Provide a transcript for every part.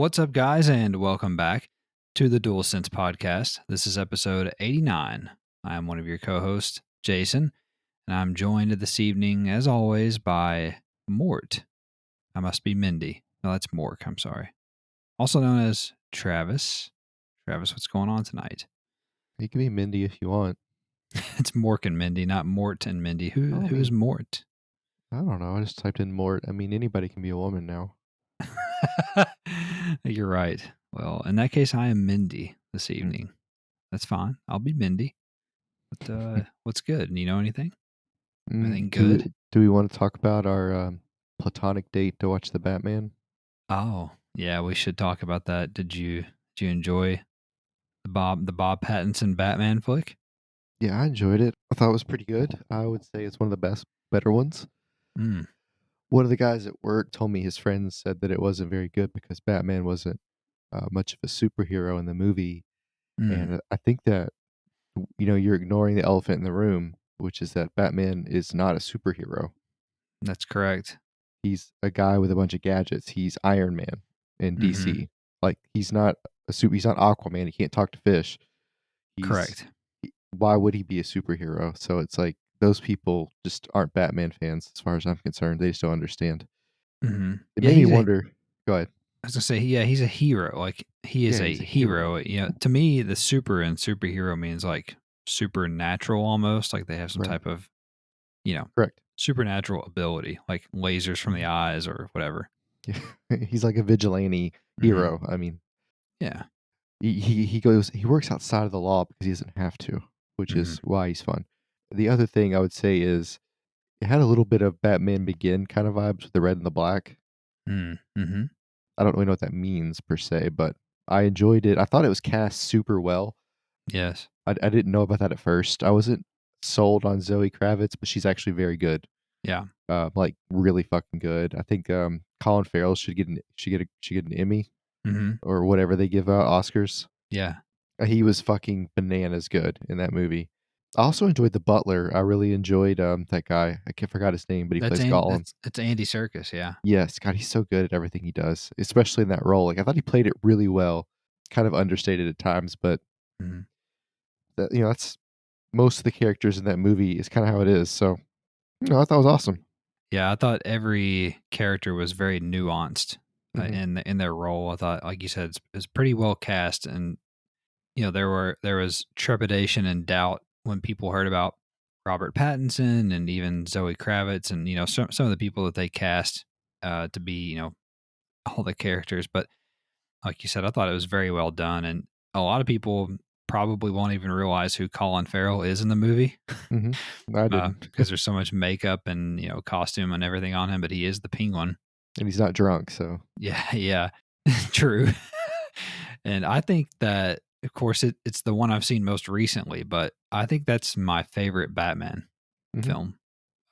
What's up, guys, and welcome back to the Dual Sense podcast. This is episode 89. I am one of your co-hosts, Jason, and I'm joined this evening, as always, by Mort. I must be Mindy. No, that's Mork. I'm sorry. Also known as Travis. Travis, what's going on tonight? You can be Mindy if you want. It's Mork and Mindy, not Mort and Mindy. Who is Mort? I don't know. I just typed in Mort. I mean, anybody can be a woman now. You're right. Well, in that case, I am Mindy this evening. That's fine. I'll be Mindy. But what's good? You know anything? Anything good? Do we want to talk about our platonic date to watch the Batman? Oh, yeah, we should talk about that. Did you enjoy the Bob Pattinson Batman flick? Yeah, I enjoyed it. I thought it was pretty good. I would say it's one of the better ones. Mm. One of the guys at work told me his friends said that it wasn't very good because Batman wasn't much of a superhero in the movie. And I think that, you're ignoring the elephant in the room, which is that Batman is not a superhero. That's correct. He's a guy with a bunch of gadgets. He's Iron Man in DC. Like, he's not he's not Aquaman. He can't talk to fish. Correct. Why would he be a superhero? So it's like those people just aren't Batman fans, as far as I'm concerned. They just don't understand. Mm-hmm. It made me wonder. Go ahead. I was gonna say, yeah, he's a hero. Like, he is a hero. You know, to me, the super and superhero means like supernatural almost. Like they have some type of, correct, supernatural ability, like lasers from the eyes or whatever. Yeah. He's like a vigilante hero. I mean, yeah, he works outside of the law because he doesn't have to, which is why he's fun. The other thing I would say is it had a little bit of Batman Begin kind of vibes with the red and the black. Mm-hmm. I don't really know what that means per se, but I enjoyed it. I thought it was cast super well. Yes. I didn't know about that at first. I wasn't sold on Zoe Kravitz, but she's actually very good. Yeah. Like really fucking good. I think Colin Farrell should get an Emmy or whatever they give out, Oscars. Yeah. He was fucking bananas good in that movie. I also enjoyed the Butler. I really enjoyed that guy. I forgot his name, but he plays Gollum. It's Andy Serkis, yeah. Yes, God, he's so good at everything he does, especially in that role. Like I thought he played it really well. Kind of understated at times, but that's most of the characters in that movie is kind of how it is. So, I thought it was awesome. Yeah, I thought every character was very nuanced in their role. I thought, like you said, it's pretty well cast, and there was trepidation and doubt when people heard about Robert Pattinson and even Zoe Kravitz and some of the people that they cast to be all the characters. But like you said, I thought it was very well done, and a lot of people probably won't even realize who Colin Farrell is in the movie. I didn't because there's so much makeup and costume and everything on him, but he is the Penguin, and he's not drunk. So yeah, true. And I think that, of course, it's the one I've seen most recently, but I think that's my favorite Batman film.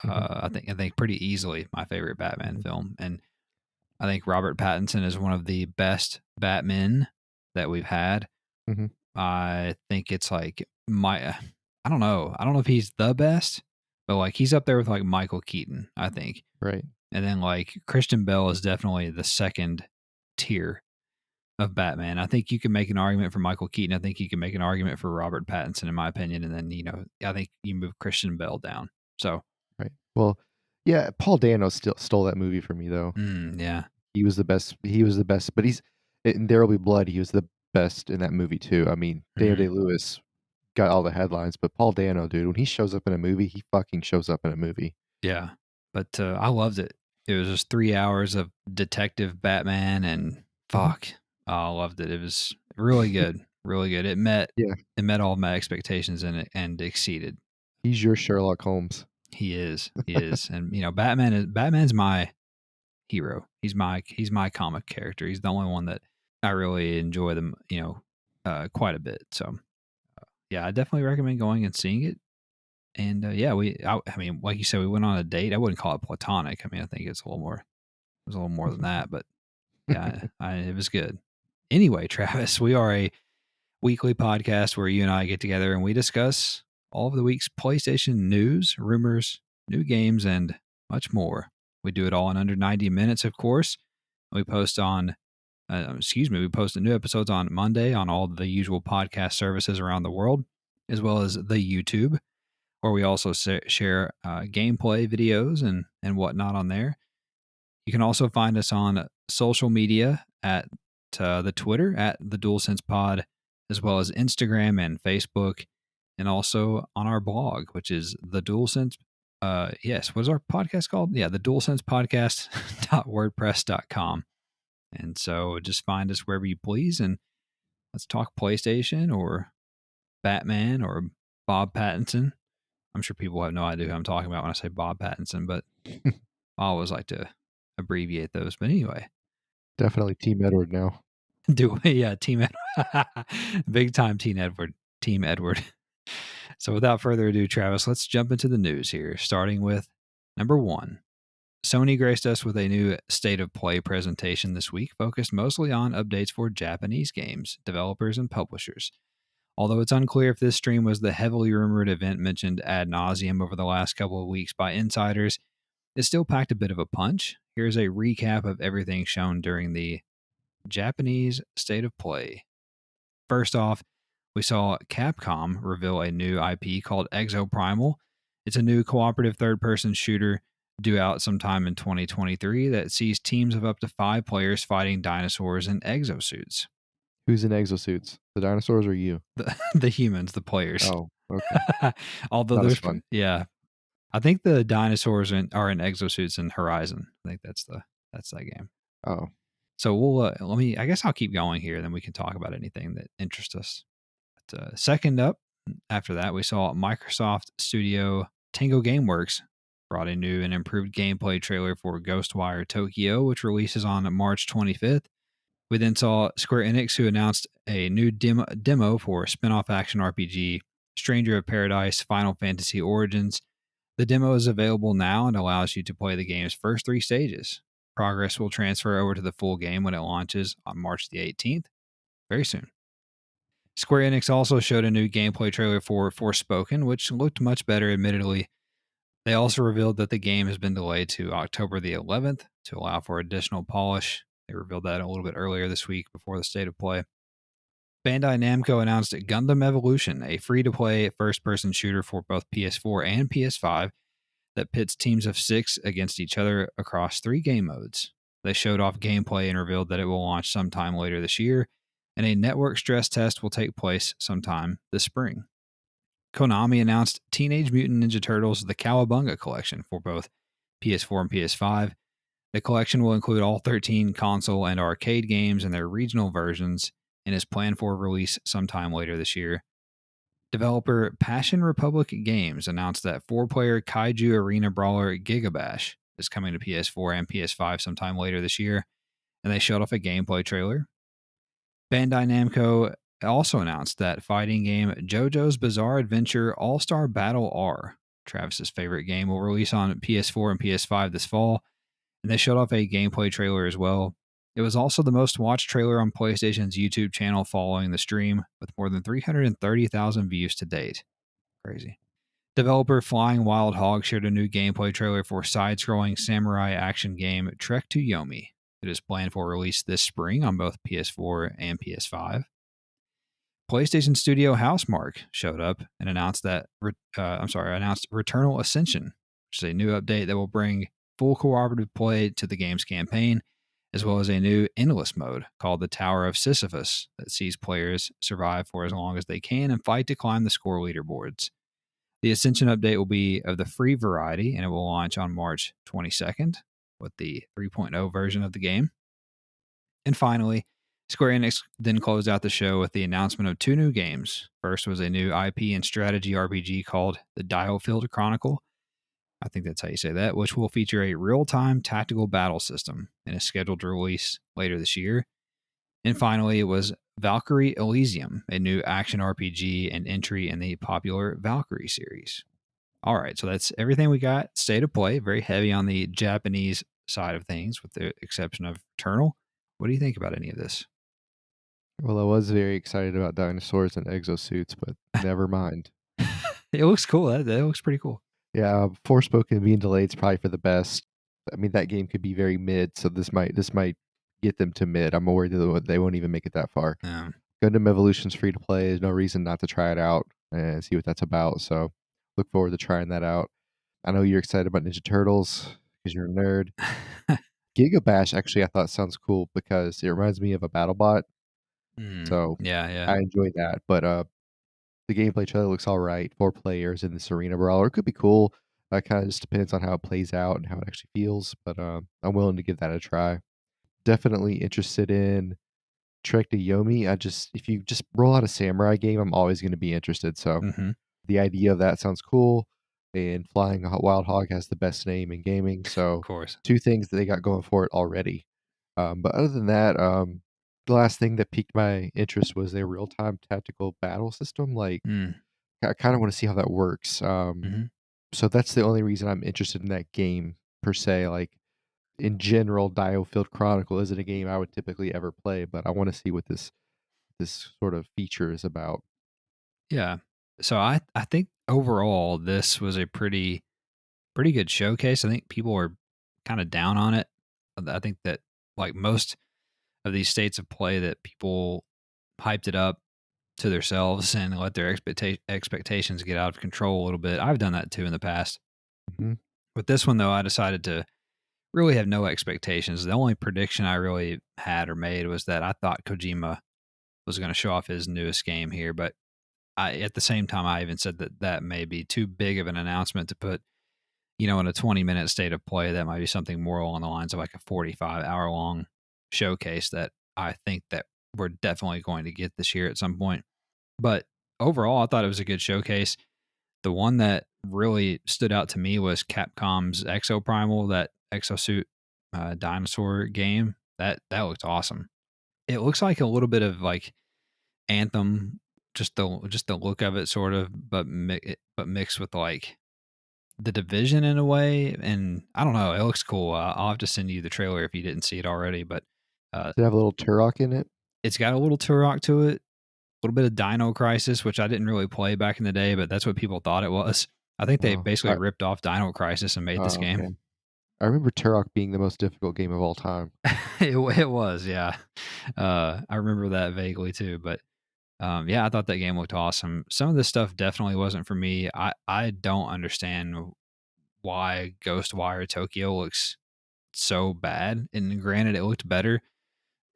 I think pretty easily my favorite Batman film, and I think Robert Pattinson is one of the best Batmen that we've had. I think it's like I don't know if he's the best, but like he's up there with like Michael Keaton, I think. Right. And then like Christian Bale is definitely the second tier of Batman. I think you can make an argument for Michael Keaton. I think you can make an argument for Robert Pattinson, in my opinion. And then, I think you move Christian Bale down. So, right. Well, yeah, Paul Dano still stole that movie for me, though. Yeah. He was the best. But in There Will Be Blood, he was the best in that movie, too. I mean, Daniel Day-Lewis got all the headlines, but Paul Dano, dude, when he shows up in a movie, he fucking shows up in a movie. Yeah. But I loved it. It was just 3 hours of detective Batman and fuck. Oh, I loved it. It was really good. Really good. It met all of my expectations and exceeded. He's your Sherlock Holmes. He is. And Batman's my hero. He's my comic character. He's the only one that I really enjoy them, quite a bit. So yeah, I definitely recommend going and seeing it. And I mean, like you said, we went on a date. I wouldn't call it platonic. I mean, I think it's a little more than that, but yeah, it was good. Anyway, Travis, we are a weekly podcast where you and I get together and we discuss all of the week's PlayStation news, rumors, new games, and much more. We do it all in under 90 minutes, of course. We post on We posted new episodes on Monday on all the usual podcast services around the world, as well as the YouTube, where we also share gameplay videos and whatnot on there. You can also find us on social media at the Twitter at the DualSense Pod, as well as Instagram and Facebook, and also on our blog, which is the DualSense. Yes, what is our podcast called? Yeah, the DualSense Podcast.wordpress.com. And so just find us wherever you please, and let's talk PlayStation or Batman or Bob Pattinson. I'm sure people have no idea who I'm talking about when I say Bob Pattinson, but I always like to abbreviate those. But anyway, Definitely Team Edward now. yeah, Team Edward. Big time Team Edward. Team Edward. So without further ado, Travis, let's jump into the news here, starting with number 1. Sony graced us with a new State of Play presentation this week, focused mostly on updates for Japanese games, developers, and publishers. Although it's unclear if this stream was the heavily rumored event mentioned ad nauseum over the last couple of weeks by insiders, it still packed a bit of a punch. Here's a recap of everything shown during the Japanese State of Play. First off, we saw Capcom reveal a new IP called Exo Primal. It's a new cooperative third-person shooter due out sometime in 2023 that sees teams of up to 5 players fighting dinosaurs in exosuits. Who's in exosuits? The dinosaurs or you? The humans, the players. Oh, okay. Although Not as there's fun. yeah, I think the dinosaurs are in exosuits in Horizon. I think that's that game. Oh, So we'll I guess I'll keep going here, then we can talk about anything that interests us. But, second up, after that, we saw Microsoft Studio Tango Gameworks brought a new and improved gameplay trailer for Ghostwire Tokyo, which releases on March 25th. We then saw Square Enix, who announced a new demo for spin-off action RPG Stranger of Paradise Final Fantasy Origins. The demo is available now and allows you to play the game's first 3 stages. Progress will transfer over to the full game when it launches on March the 18th, very soon. Square Enix also showed a new gameplay trailer for Forspoken, which looked much better, admittedly. They also revealed that the game has been delayed to October the 11th to allow for additional polish. They revealed that a little bit earlier this week before the State of Play. Bandai Namco announced Gundam Evolution, a free-to-play first-person shooter for both PS4 and PS5 that pits teams of 6 against each other across 3 game modes. They showed off gameplay and revealed that it will launch sometime later this year, and a network stress test will take place sometime this spring. Konami announced Teenage Mutant Ninja Turtles The Cowabunga Collection for both PS4 and PS5. The collection will include all 13 console and arcade games and their regional versions and is planned for release sometime later this year. Developer Passion Republic Games announced that 4-player Kaiju Arena Brawler Gigabash is coming to PS4 and PS5 sometime later this year, and they showed off a gameplay trailer. Bandai Namco also announced that fighting game JoJo's Bizarre Adventure All-Star Battle R, Travis's favorite game, will release on PS4 and PS5 this fall, and they showed off a gameplay trailer as well. It was also the most watched trailer on PlayStation's YouTube channel following the stream, with more than 330,000 views to date. Crazy. Developer Flying Wild Hog shared a new gameplay trailer for side-scrolling samurai action game Trek to Yomi. It is planned for release this spring on both PS4 and PS5. PlayStation Studio Housemarque showed up and announced Returnal Ascension, which is a new update that will bring full cooperative play to the game's campaign, as well as a new endless mode called the Tower of Sisyphus that sees players survive for as long as they can and fight to climb the score leaderboards. The Ascension update will be of the free variety, and it will launch on March 22nd with the 3.0 version of the game. And finally, Square Enix then closed out the show with the announcement of 2 new games. First was a new IP and strategy RPG called The Dialfield Chronicle. I think that's how you say that, which will feature a real-time tactical battle system and is scheduled to release later this year. And finally, it was Valkyrie Elysium, a new action RPG and entry in the popular Valkyrie series. All right, so that's everything we got. State of Play, very heavy on the Japanese side of things, with the exception of Eternal. What do you think about any of this? well, I was very excited about dinosaurs and exosuits, but never mind. It looks cool. That looks pretty cool. Yeah, Forspoken being delayed is probably for the best. I mean, that game could be very mid, so this might get them to mid. I'm worried that they won't even make it that far. Um, Gundam Evolution's free to play. There's no reason not to try it out and see what that's about. So look forward to trying that out. I know you're excited about Ninja Turtles because you're a nerd. Giga Bash actually I thought sounds cool because it reminds me of a BattleBot. So yeah, yeah. I enjoy that. But the gameplay trailer looks all right. 4 players in this arena brawler. It could be cool. Kind of just depends on how it plays out and how it actually feels. But I'm willing to give that a try. Definitely interested in Trek to Yomi. If you just roll out a samurai game, I'm always going to be interested. So Hmm. the idea of that sounds cool. And Flying Wild Hog has the best name in gaming. Of So course. two things that they got going for it already. But other than that, the last thing that piqued my interest was their real time tactical battle system. Like, Mm. I kind of want to see how that works. Hmm. So that's the only reason I'm interested in that game per se. Like in general, Diofield Chronicle isn't a game I would typically ever play, but I want to see what this sort of feature is about. Yeah. So I think overall this was a pretty good showcase. I think people were kind of down on it. I think that like most of these states of play that people hyped it up to themselves and let their expectations get out of control a little bit. I've done that too in the past. Hmm. With this one though, I decided to really have no expectations. The only prediction I really had or made was that I thought Kojima was going to show off his newest game here, but at the same time, I even said that that may be too big of an announcement to put, in a 20-minute state of play. That might be something more along the lines of like a 45-hour long showcase that I think that we're definitely going to get this year at some point. But overall, I thought it was a good showcase. The one that really stood out to me was Capcom's Exo Primal, that exosuit dinosaur game. That looked awesome. It looks like a little bit of like Anthem, just the look of it, sort of, but mixed with like the Division in a way. And I don't know, it looks cool. I'll have to send you the trailer if you didn't see it already. But uh, Did it have a little Turok in it? it's got a little Turok to it, a little bit of Dino Crisis, which I didn't really play back in the day, but that's what people thought it was. I think they Oh, basically ripped off Dino Crisis and made this game. okay. I remember Turok being the most difficult game of all time. It was, yeah. I remember that vaguely too, but yeah, I thought that game looked awesome. Some of this stuff definitely wasn't for me. I don't understand why Ghostwire Tokyo looks so bad. And granted, it looked better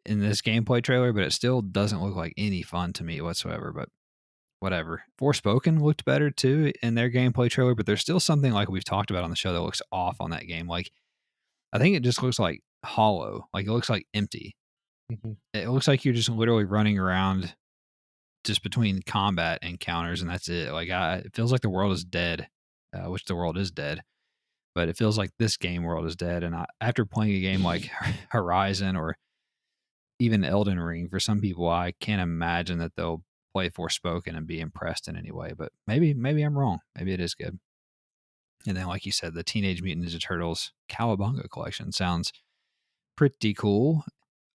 in this gameplay trailer, but it still doesn't look like any fun to me whatsoever. But whatever. Forspoken looked better too in their gameplay trailer, but there's still something like we've talked about on the show that looks off on that game. Like I think it just looks like hollow. Like it looks like empty. Mhm. It looks like you're just literally running around just between combat encounters and that's it. Like it feels like the world is dead, which the world is dead. But it feels like this game world is dead. And after playing a game like Horizon or even Elden Ring, for some people, I can't imagine that they'll play Forspoken and be impressed in any way. But maybe I'm wrong. Maybe it is good. And then, like you said, the Teenage Mutant Ninja Turtles Cowabunga collection sounds pretty cool.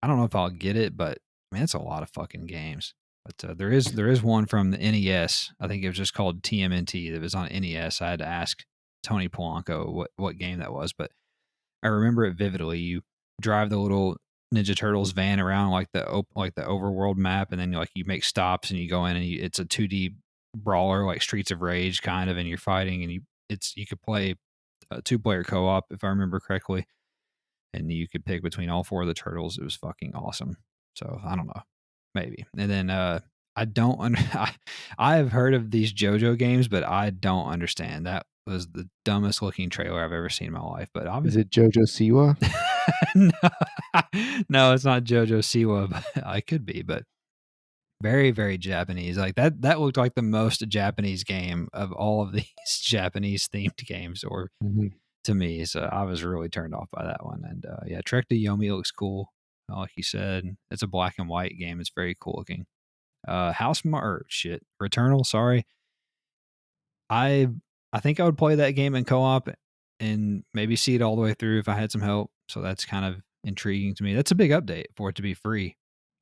I don't know if I'll get it, but man, it's a lot of fucking games. But there is one from the NES. I think it was just called TMNT. That was on NES. I had to ask Tony Polanco what game that was, but I remember it vividly. You drive the little Ninja Turtles van around like the overworld map, and then you make stops and you go in and it's a 2D brawler like Streets of Rage kind of, and you're fighting and you could play a 2-player co-op if I remember correctly, and you could pick between all 4 of the turtles. It was fucking awesome. So I don't know, maybe. And then I don't under I have heard of these JoJo games, but I don't understand. That was the dumbest looking trailer I've ever seen in my life. But Is it Jojo Siwa? no, no, it's not JoJo Siwa, but I could be, but very, very Japanese. Like that looked like the most Japanese game of all of these Japanese themed games, or Mhm. to me. So I was really turned off by that one. And yeah, Trek to Yomi looks cool. Like you said, it's a black and white game. It's very cool looking. Returnal. Sorry, I I think I would play that game in co-op and maybe see it all the way through if I had some help. So that's kind of intriguing to me. That's a big update for it to be free.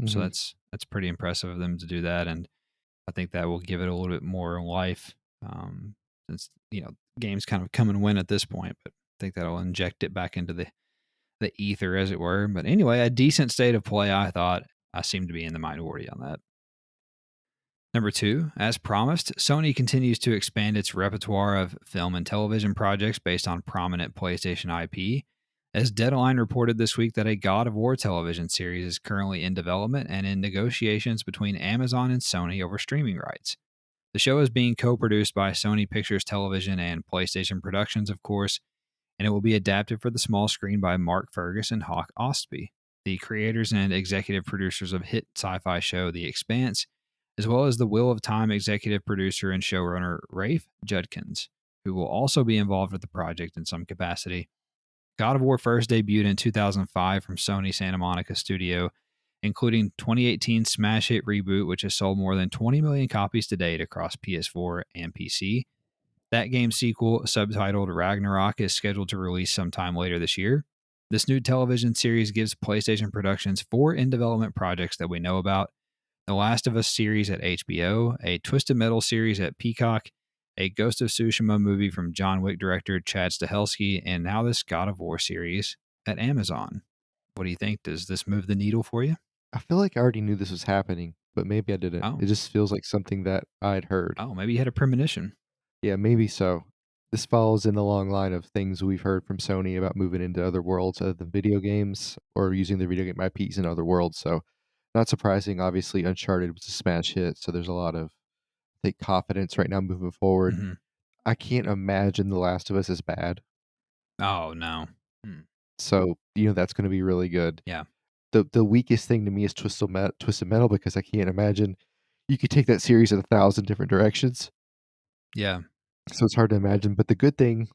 So Mhm. that's pretty impressive of them to do that, and I think that will give it a little bit more life. Since games kind of come and win at this point, but I think that'll inject it back into the the ether, as it were. But anyway, a decent state of play, I thought. I seem to be in the minority on that. Number 2, as promised, Sony continues to expand its repertoire of film and television projects based on prominent PlayStation IP. As Deadline reported this week that a God of War television series is currently in development and in negotiations between Amazon and Sony over streaming rights. The show is being co-produced by Sony Pictures Television and PlayStation Productions, of course, and it will be adapted for the small screen by Mark Fergus and Hawk Ostby, the creators and executive producers of hit sci-fi show The Expanse, as well as the Wheel of Time executive producer and showrunner Rafe Judkins, who will also be involved with the project in some capacity. God of War first debuted in 2005 from Sony Santa Monica Studio, including 2018 smash hit Reboot, which has sold more than 20 million copies to date across PS4 and PC. That game's sequel, subtitled Ragnarok, is scheduled to release sometime later this year. This new television series gives PlayStation Productions 4 in development projects that we know about: The Last of Us series at HBO, a Twisted Metal series at Peacock, a Ghost of Tsushima movie from John Wick director Chad Stahelski, and now this God of War series at Amazon. What do you think? Does this move the needle for you? I feel like I already knew this was happening, but maybe I didn't. Oh, It just feels like something that I'd heard. maybe you had a premonition. Yeah, maybe so. This follows in the long line of things we've heard from Sony about moving into other worlds other than video games or using their video game IPs in other worlds. So, not surprising. Obviously, Uncharted was a smash hit, so there's a lot of, I think, confidence right now moving forward. Mm-hmm. I can't imagine The Last of Us is bad. Oh, no. So, that's going to be really good. Yeah. The weakest thing to me is Twisted Metal because I can't imagine you could take that series in 1,000 different directions. Yeah. So it's hard to imagine. But the good thing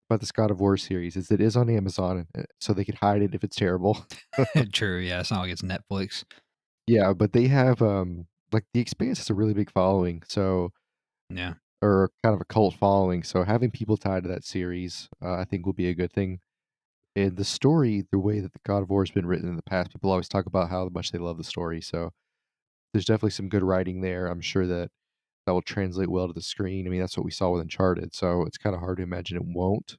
about this God of War series is it is on Amazon, so they could hide it if it's terrible. True. Yeah. It's not like it's Netflix. Yeah, but they have like The Expanse has a really big following, so Yeah. or kind of a cult following. So having people tied to that series, I think will be a good thing. And the story, the way that the God of War has been written in the past, people always talk about how much they love the story. So there's definitely some good writing there. I'm sure that that will translate well to the screen. I mean, that's what we saw with Uncharted, so it's kind of hard to imagine it won't.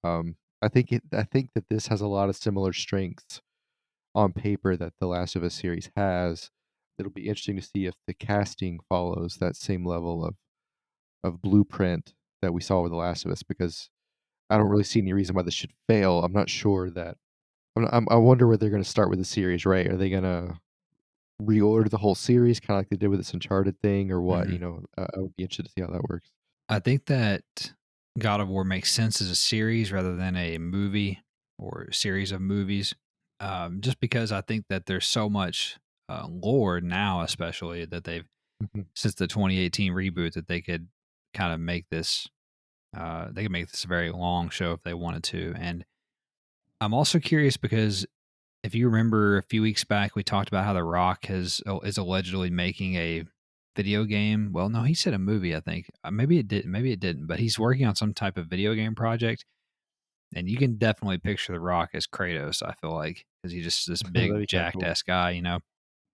I think that this has a lot of similar strengths on paper that the Last of Us series has. It'll be interesting to see if the casting follows that same level of blueprint that we saw with the Last of Us, because I don't really see any reason why this should fail. I'm not sure that. I wonder where they're going to start with the series. Right? Are they going to reorder the whole series, kind of like they did with this Uncharted thing, or what? Hmm. I would be interested to see how that works. I think that God of War makes sense as a series rather than a movie or series of movies, just because I think that there's so much lore now, especially that they've Mhm. since the 2018 reboot, that they could kind of make this. They could make this a very long show if they wanted to, and I'm also curious because if you remember a few weeks back, we talked about how The Rock is allegedly making a video game. Well, no, he said a movie, I think. Maybe it didn't. Maybe it didn't. But he's working on some type of video game project, and you can definitely picture The Rock as Kratos. I feel like because he's just this That'd big be kind of jacked cool. ass guy.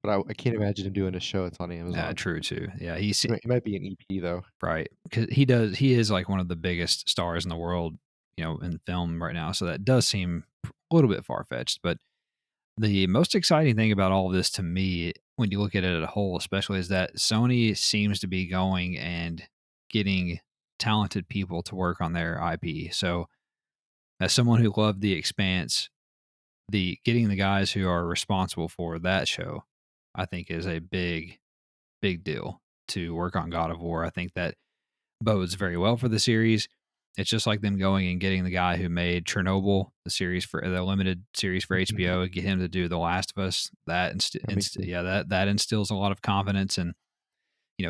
But I can't imagine him doing a show that's on Amazon. True too. Yeah, he's He might be an EP though. right because he does. He is like one of the biggest stars in the world, in film right now. So that does seem a little bit far fetched, but the most exciting thing about all of this to me, when you look at it as a whole, especially, is that Sony seems to be going and getting talented people to work on their IP. So, as someone who loved The Expanse, the getting the guys who are responsible for that show, I think, is a big, big deal to work on God of War. I think that bodes very well for the series. It's just like them going and getting the guy who made Chernobyl, the limited series for Mhm. HBO, get him to do The Last of Us. That makes sense. Yeah, that instills a lot of confidence, and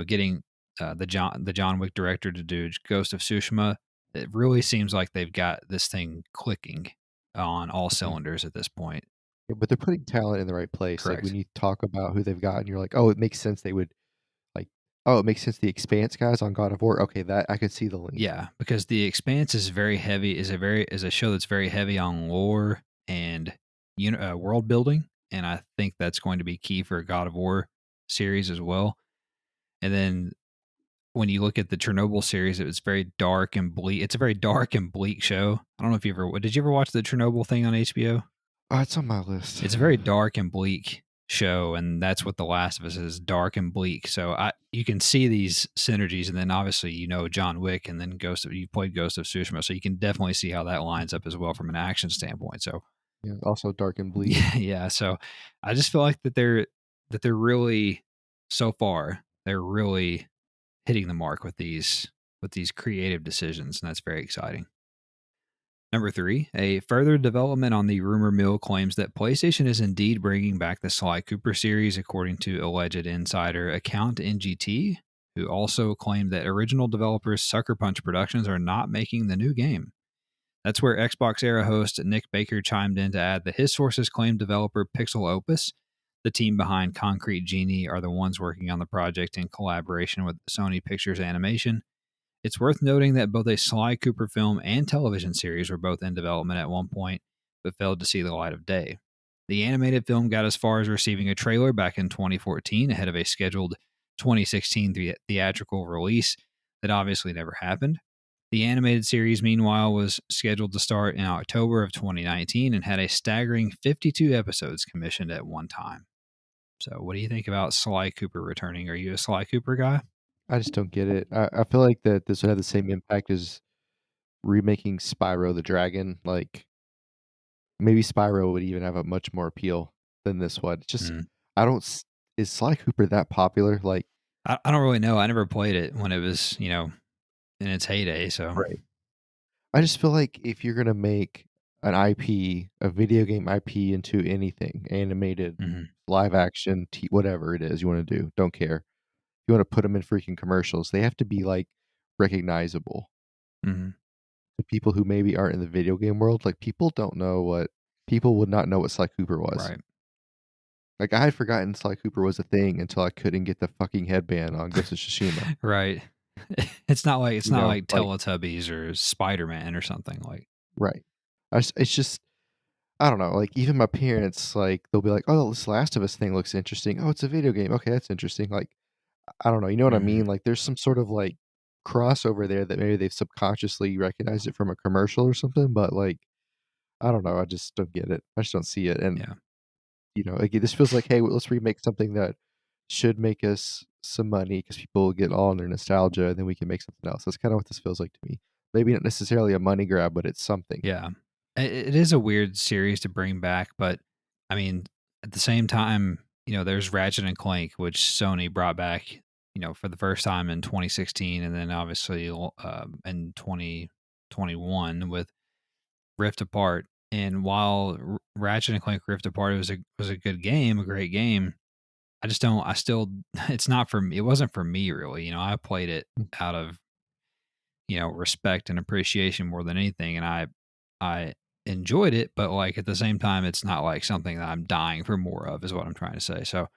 getting the John Wick director to do Ghost of Tsushima. It really seems like they've got this thing clicking on all Mhm. cylinders at this point. Yeah, but they're putting talent in the right place. Like when Correct. you talk about who they've got, and you're like, oh, it makes sense. They would like, oh, it makes sense. The Expanse guys on God of War. Okay, that I could see the link. Yeah, because The Expanse is very heavy. Is a show that's very heavy on lore and world building, and I think that's going to be key for a God of War series as well. And then when you look at the Chernobyl series, it was very dark and bleak. It's a very dark and bleak show. I don't know if you ever did. You ever watch the Chernobyl thing on HBO? Oh, it's on my list. It's a very dark and bleak show, and that's what The Last of Us is, dark and bleak. So you can see these synergies, and then obviously John Wick, and then you played Ghost of Tsushima, so you can definitely see how that lines up as well from an action standpoint. So Yeah, also dark and bleak. yeah, yeah. So I just feel like that they're really so far they're really hitting the mark with these creative decisions, and that's very exciting. Number three, a further development on the rumor mill claims that PlayStation is indeed bringing back the Sly Cooper series, according to alleged insider account NGT, who also claimed that original developers Sucker Punch Productions are not making the new game. That's where Xbox era host Nick Baker chimed in to add that his sources claim developer Pixel Opus, the team behind Concrete Genie, are the ones working on the project in collaboration with Sony Pictures Animation. It's worth noting that both a Sly Cooper film and television series were both in development at one point, but failed to see the light of day. The animated film got as far as receiving a trailer back in 2014 ahead of a scheduled 2016 theatrical release that obviously never happened. The animated series, meanwhile, was scheduled to start in October of 2019 and had a staggering 52 episodes commissioned at one time. So, what do you think about Sly Cooper returning? Are you a Sly Cooper guy? I just don't get it. I feel like that this would have the same impact as remaking Spyro the Dragon. Like maybe Spyro would even have a much more appeal than this one. It's just Mm. I don't. Is Sly Cooper that popular? Like, I don't really know. I never played it when it was, in its heyday. So, right. I just feel like if you're gonna make an IP, a video game IP into anything, animated, mhm, live action, whatever it is you want to do, don't care. You want to put them in freaking commercials. They have to be like recognizable mhm, to people who maybe aren't in the video game world. Like people would not know what Sly Cooper was. right, Like I had forgotten Sly Cooper was a thing until I couldn't get the fucking headband on Ghost of Tsushima. right. It's You not know, like like Teletubbies or Spider Man or something like. right. It's just I don't know. Like even my parents, like they'll be like, "Oh, this Last of Us thing looks interesting. Oh, it's a video game. Okay, that's interesting." Like I don't know. You know what I Mhm, mean? Like there's some sort of like crossover there that maybe they've subconsciously recognized it from a commercial or something. But like I don't know. I just don't get it. I just don't see it. And yeah, like this feels like, hey, well, let's remake something that should make us some money because people will get all in their nostalgia, and then we can make something else. That's kind of what this feels like to me. Maybe not necessarily a money grab, but it's something. yeah. It is a weird series to bring back, but I mean, at the same time, there's Ratchet and Clank, which Sony brought back, for the first time in 2016, and then obviously in 2021 with Rift Apart. And while Ratchet and Clank Rift Apart was a good game, a great game, I just don't. I still, it's not for me. It wasn't for me really. I played it Mm. out of respect and appreciation more than anything, and I enjoyed it. But like at the same time, it's not like something that I'm dying for more of. Is what I'm trying to say. So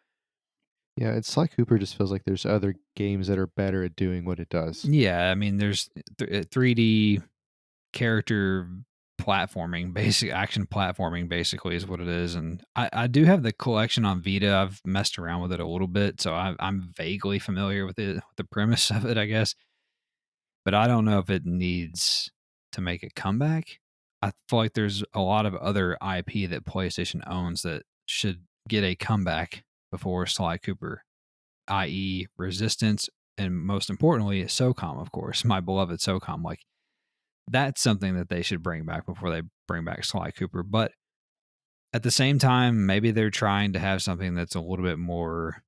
Yeah, it's like Cooper just feels like there's other games that are better at doing what it does. yeah, I mean, there's 3D character platforming, basic action platforming, basically is what it is. And I do have the collection on Vita. I've messed around with it a little bit, so I'm vaguely familiar with it, the premise of it, I guess. But I don't know if it needs to make a comeback. I feel like there's a lot of other IP that PlayStation owns that should get a comeback before Sly Cooper, i.e., Resistance, and most importantly, SOCOM, of course, my beloved SOCOM. Like that's something that they should bring back before they bring back Sly Cooper. But at the same time, maybe they're trying to have something that's a little bit more.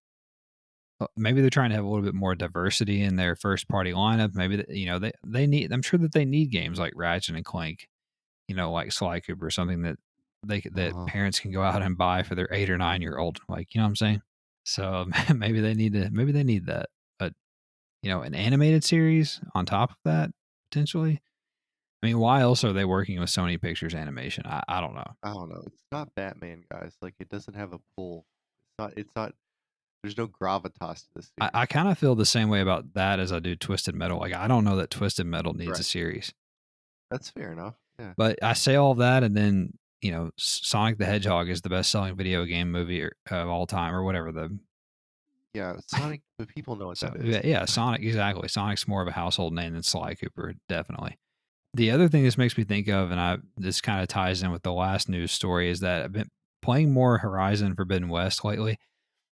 Maybe they're trying to have a little bit more diversity in their first party lineup. Maybe they need. I'm sure that they need games like Ratchet and Clank, like Sly Cooper, something that that Uh-huh. parents can go out and buy for their 8 or 9 year old. Like what I'm saying. So maybe they need that. But an animated series on top of that potentially. I mean, why else are they working with Sony Pictures Animation? I don't know. I don't know. It's not Batman, guys. Like it doesn't have a pull. It's not there's no gravitas to this I series. kind of feel the same way about that as I do Twisted Metal. Like, I don't know that Twisted Metal needs a Right. series. That's fair enough. Yeah. But I say all of that, and then, Sonic the Hedgehog is the best selling video game movie of all time, or whatever Yeah, Sonic, but people know what So that yeah, is. yeah, Sonic, exactly. Sonic's more of a household name than Sly Cooper, definitely. The other thing this makes me think of, and this kind of ties in with the last news story, is that I've been playing more Horizon Forbidden West lately.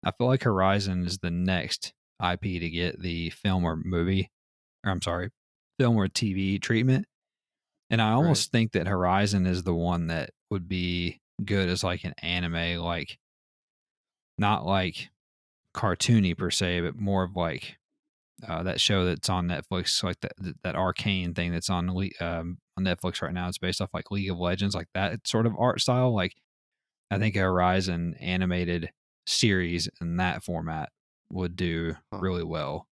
I feel like Horizon is the next IP to get the film or movie, or I'm sorry, film or TV treatment. And I Right. almost think that Horizon is the one that would be good as like an anime, like not like cartoony per se, but more of like that show that's on Netflix, like that Arcane thing that's on Netflix right now. It's based off like League of Legends, like that sort of art style. Like I think a Horizon animated series in that format would do Huh. really well.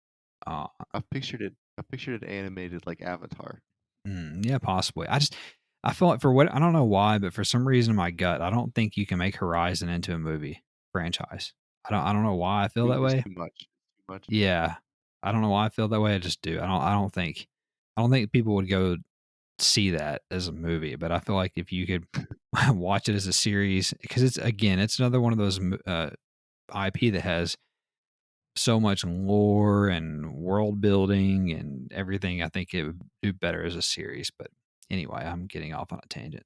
Uh, I pictured it animated like Avatar. yeah, possibly. I feel like for what I don't know why, but for some reason in my gut, I don't think you can make Horizon into a movie franchise. I don't know why I feel that It's way. too much. It's too much. Yeah, I don't know why I feel that way. I just do. I don't think people would go see that as a movie, but I feel like if you could watch it as a series, because it's another one of those IP that has so much lore and world building and everything. I think it would do better as a series. But anyway, I'm getting off on a tangent.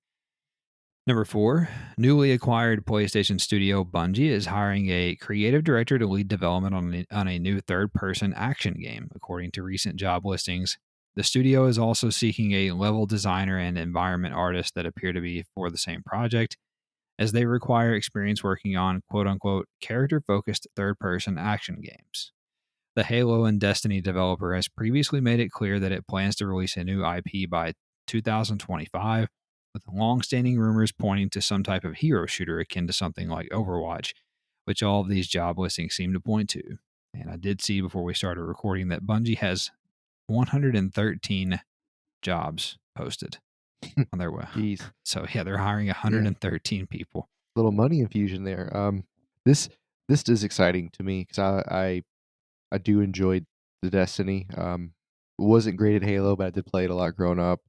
Number four, newly acquired PlayStation studio Bungie is hiring a creative director to lead development on a new third person action game, according to recent job listings. The studio is also seeking a level designer and environment artist that appear to be for the same project, as they require experience working on quote unquote character focused third person action games. The Halo and Destiny developer has previously made it clear that it plans to release a new IP by 2025, with long-standing rumors pointing to some type of hero shooter akin to something like Overwatch, which all of these job listings seem to point to. And I did see before we started recording that Bungie has 113 jobs posted on their web. Jeez. So yeah, they're hiring Yeah. 113 people. Little money infusion there. This this is exciting to me because I do enjoy the Destiny. Wasn't great at Halo, but I did play it a lot growing up.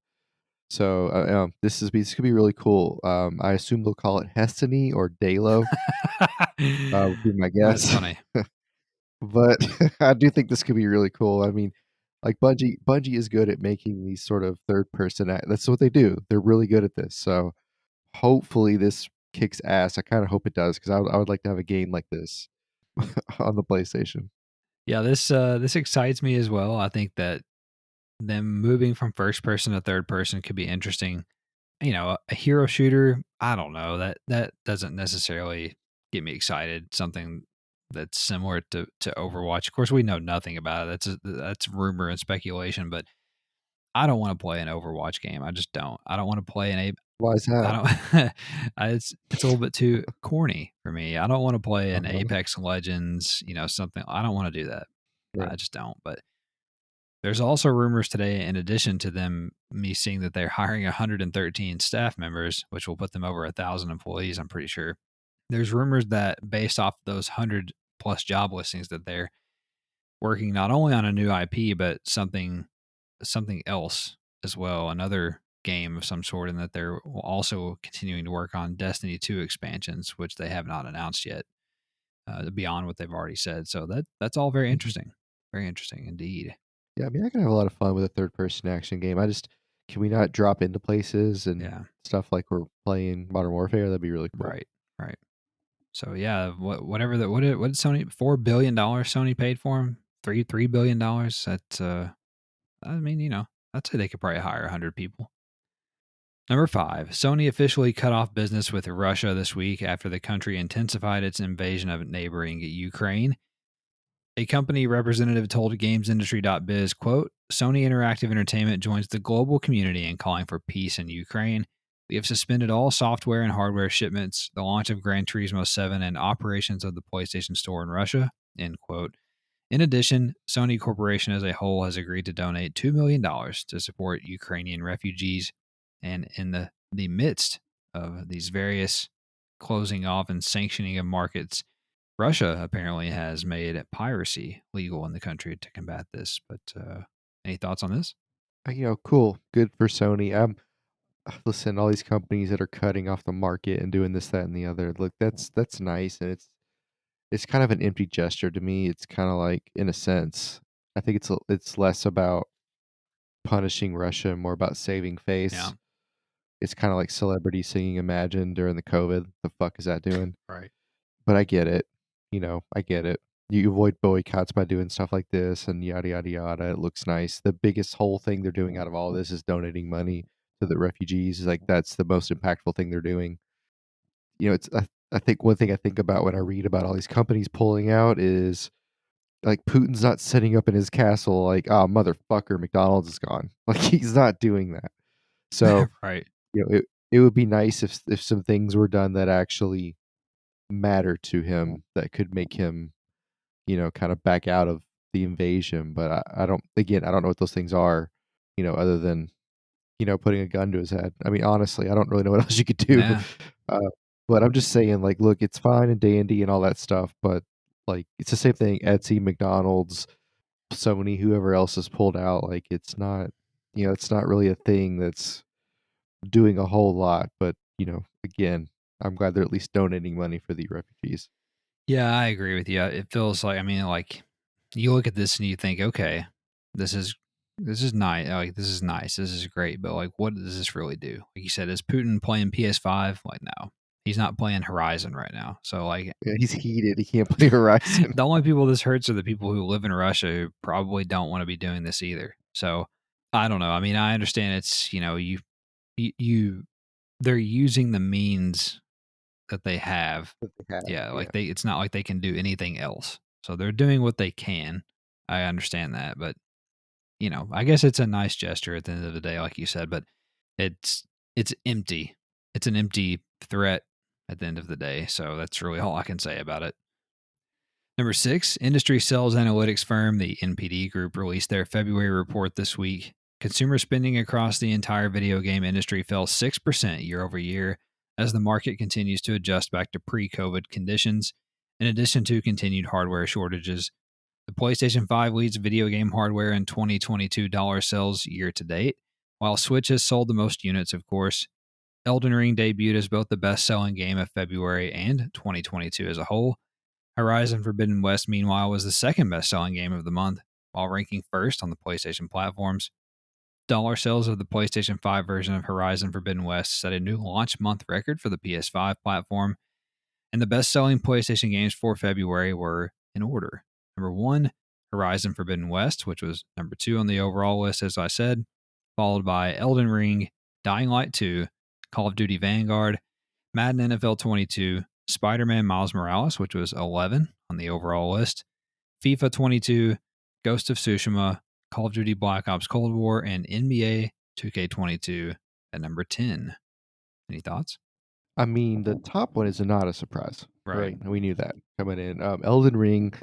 So this could be really cool. I assume they'll call it Hestiny or Dalo. Would be my That's guess. funny. But I do think this could be really cool. I mean, like Bungie is good at making these sort of third person that's what they do. They're really good at this. So hopefully this kicks ass. I kind of hope it does because I would like to have a game like this on the PlayStation. Yeah, this excites me as well. I think that them moving from first person to third person could be interesting. You know, a hero shooter, I don't know, that doesn't necessarily get me excited. Something that's similar to Overwatch. Of course, we know nothing about it. That's rumor and speculation, but I don't want to play an Overwatch game. I just don't. I don't want to play an a Why is I that? don't it's a little bit too corny for me. I don't want to play an Uh-huh. Apex Legends, something. I don't want to do that. Right. I just don't. But there's also rumors today, in addition to me seeing that they're hiring 113 staff members, which will put them over 1,000 employees, I'm pretty sure. There's rumors that based off those 100 plus job listings that they're working not only on a new IP, but something else as well, another game of some sort, and that they're also continuing to work on Destiny 2 expansions, which they have not announced yet, beyond what they've already said. So that's all Mhm. very interesting indeed. Yeah, I mean, I can have a lot of fun with a third person action game. Can we not drop into places and Yeah, stuff like we're playing Modern Warfare? That'd be really cool. right, right. So yeah, whatever what did Sony $4 billion Sony paid for him? $3 billion. That's I mean, I'd say they could probably hire 100 people. Number five, Sony officially cut off business with Russia this week after the country intensified its invasion of neighboring Ukraine. A company representative told GamesIndustry.biz, quote, Sony Interactive Entertainment joins the global community in calling for peace in Ukraine. We have suspended all software and hardware shipments, the launch of Gran Turismo 7, and operations of the PlayStation Store in Russia, end quote. In addition, Sony Corporation as a whole has agreed to donate $2 million to support Ukrainian refugees. And in the midst of these various closing off and sanctioning of markets, Russia apparently has made piracy legal in the country to combat this. But any thoughts on this? Cool. Good for Sony. Listen, all these companies that are cutting off the market and doing this, that, and the other. Look, that's nice, and it's kind of an empty gesture to me. It's kind of like, in a sense, I think it's less about punishing Russia, more about saving Yeah. face. It's kind of like celebrity singing Imagine during the COVID. The fuck is that doing? Right. But I get it. I get it. You avoid boycotts by doing stuff like this and yada yada yada. It looks nice. The biggest whole thing they're doing out of all this is donating money to the refugees. Like that's the most impactful thing they're doing. It's I think one thing I think about when I read about all these companies pulling out is like Putin's not setting up in his castle like, oh motherfucker, McDonald's is gone. Like he's not doing that. So Right. it would be nice if some things were done that actually matter to him that could make him, kind of back out of the invasion. But I don't, again, I don't know what those things are, other than, putting a gun to his head. I mean, honestly, I don't really know what else you could do. Yeah. Uh, but I'm just saying, like, look, it's fine and dandy and all that stuff, but like, it's the same thing. Etsy, McDonald's, Sony, whoever else has pulled out, like, it's not really a thing that's doing a whole lot. But, again, I'm glad they're at least donating money for the refugees. Yeah, I agree with you. It feels like, I mean, like, you look at this and you think, okay, this is nice. Like, this is nice. This is great. But like, what does this really do? Like you said, is Putin playing PS5? Like, no, he's not playing Horizon right now. So like, Yeah, he's heated. He can't play Horizon. the only people this hurts are the people who live in Russia who probably don't want to be doing this either. So I don't know. I mean, I understand it's, you they're using the means that they have. That they have, Yeah, yeah. like it's not like they can do anything else. So they're doing what they can. I understand that, but I guess it's a nice gesture at the end of the day, like you said, but it's it's empty. It's an empty threat at the end of the day. So that's really all I can say about it. Number 6, industry sales analytics firm, the NPD Group, released their February report this week. Consumer spending across the entire video game industry fell 6% year over year as the market continues to adjust back to pre COVID conditions, in addition to continued hardware shortages. The PlayStation 5 leads video game hardware in 2022 dollar sales year to date, while Switch has sold the most units, of course. Elden Ring debuted as both the best selling game of February and 2022 as a whole. Horizon Forbidden West, meanwhile, was the second best selling game of the month, while ranking first on the PlayStation platforms. Dollar sales of the PlayStation 5 version of Horizon Forbidden West set a new launch month record for the PS5 platform, and the best selling PlayStation games for February were in order. Number 1, Horizon Forbidden West, which was number 2 on the overall list, as I said, followed by Elden Ring, Dying Light 2, Call of Duty Vanguard, Madden NFL 22, Spider Man Miles Morales, which was 11 on the overall list, FIFA 22, Ghost of Tsushima, Call of Duty Black Ops Cold War, and NBA 2K22 at number 10. Any thoughts? I mean, the top one is not a surprise, Right. right? We knew that coming in. Elden Ring,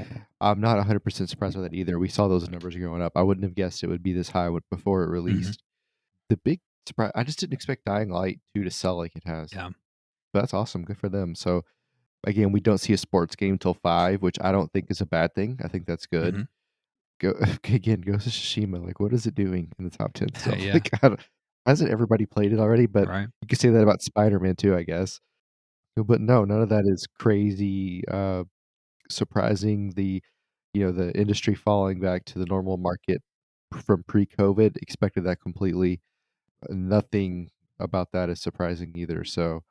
I'm not 100% surprised by that either. We saw those numbers growing up. I wouldn't have guessed it would be this high before it Mm-hmm. released. The big surprise, I just didn't expect Dying Light 2 to sell like it has. Yeah. But that's awesome. Good for them. So, again, we don't see a sports game till 5, which I don't think is a bad thing. I think that's good. Mm-hmm. Go again, Ghost of Tsushima. Like, what is it doing in the top 10 still? Yeah. Like, hasn't everybody played it already? But Right. you could say that about Spider-Man too, I guess. But no, none of that is crazy, surprising. The industry falling back to the normal market from pre-COVID, expected that completely. Nothing about that is surprising either. So,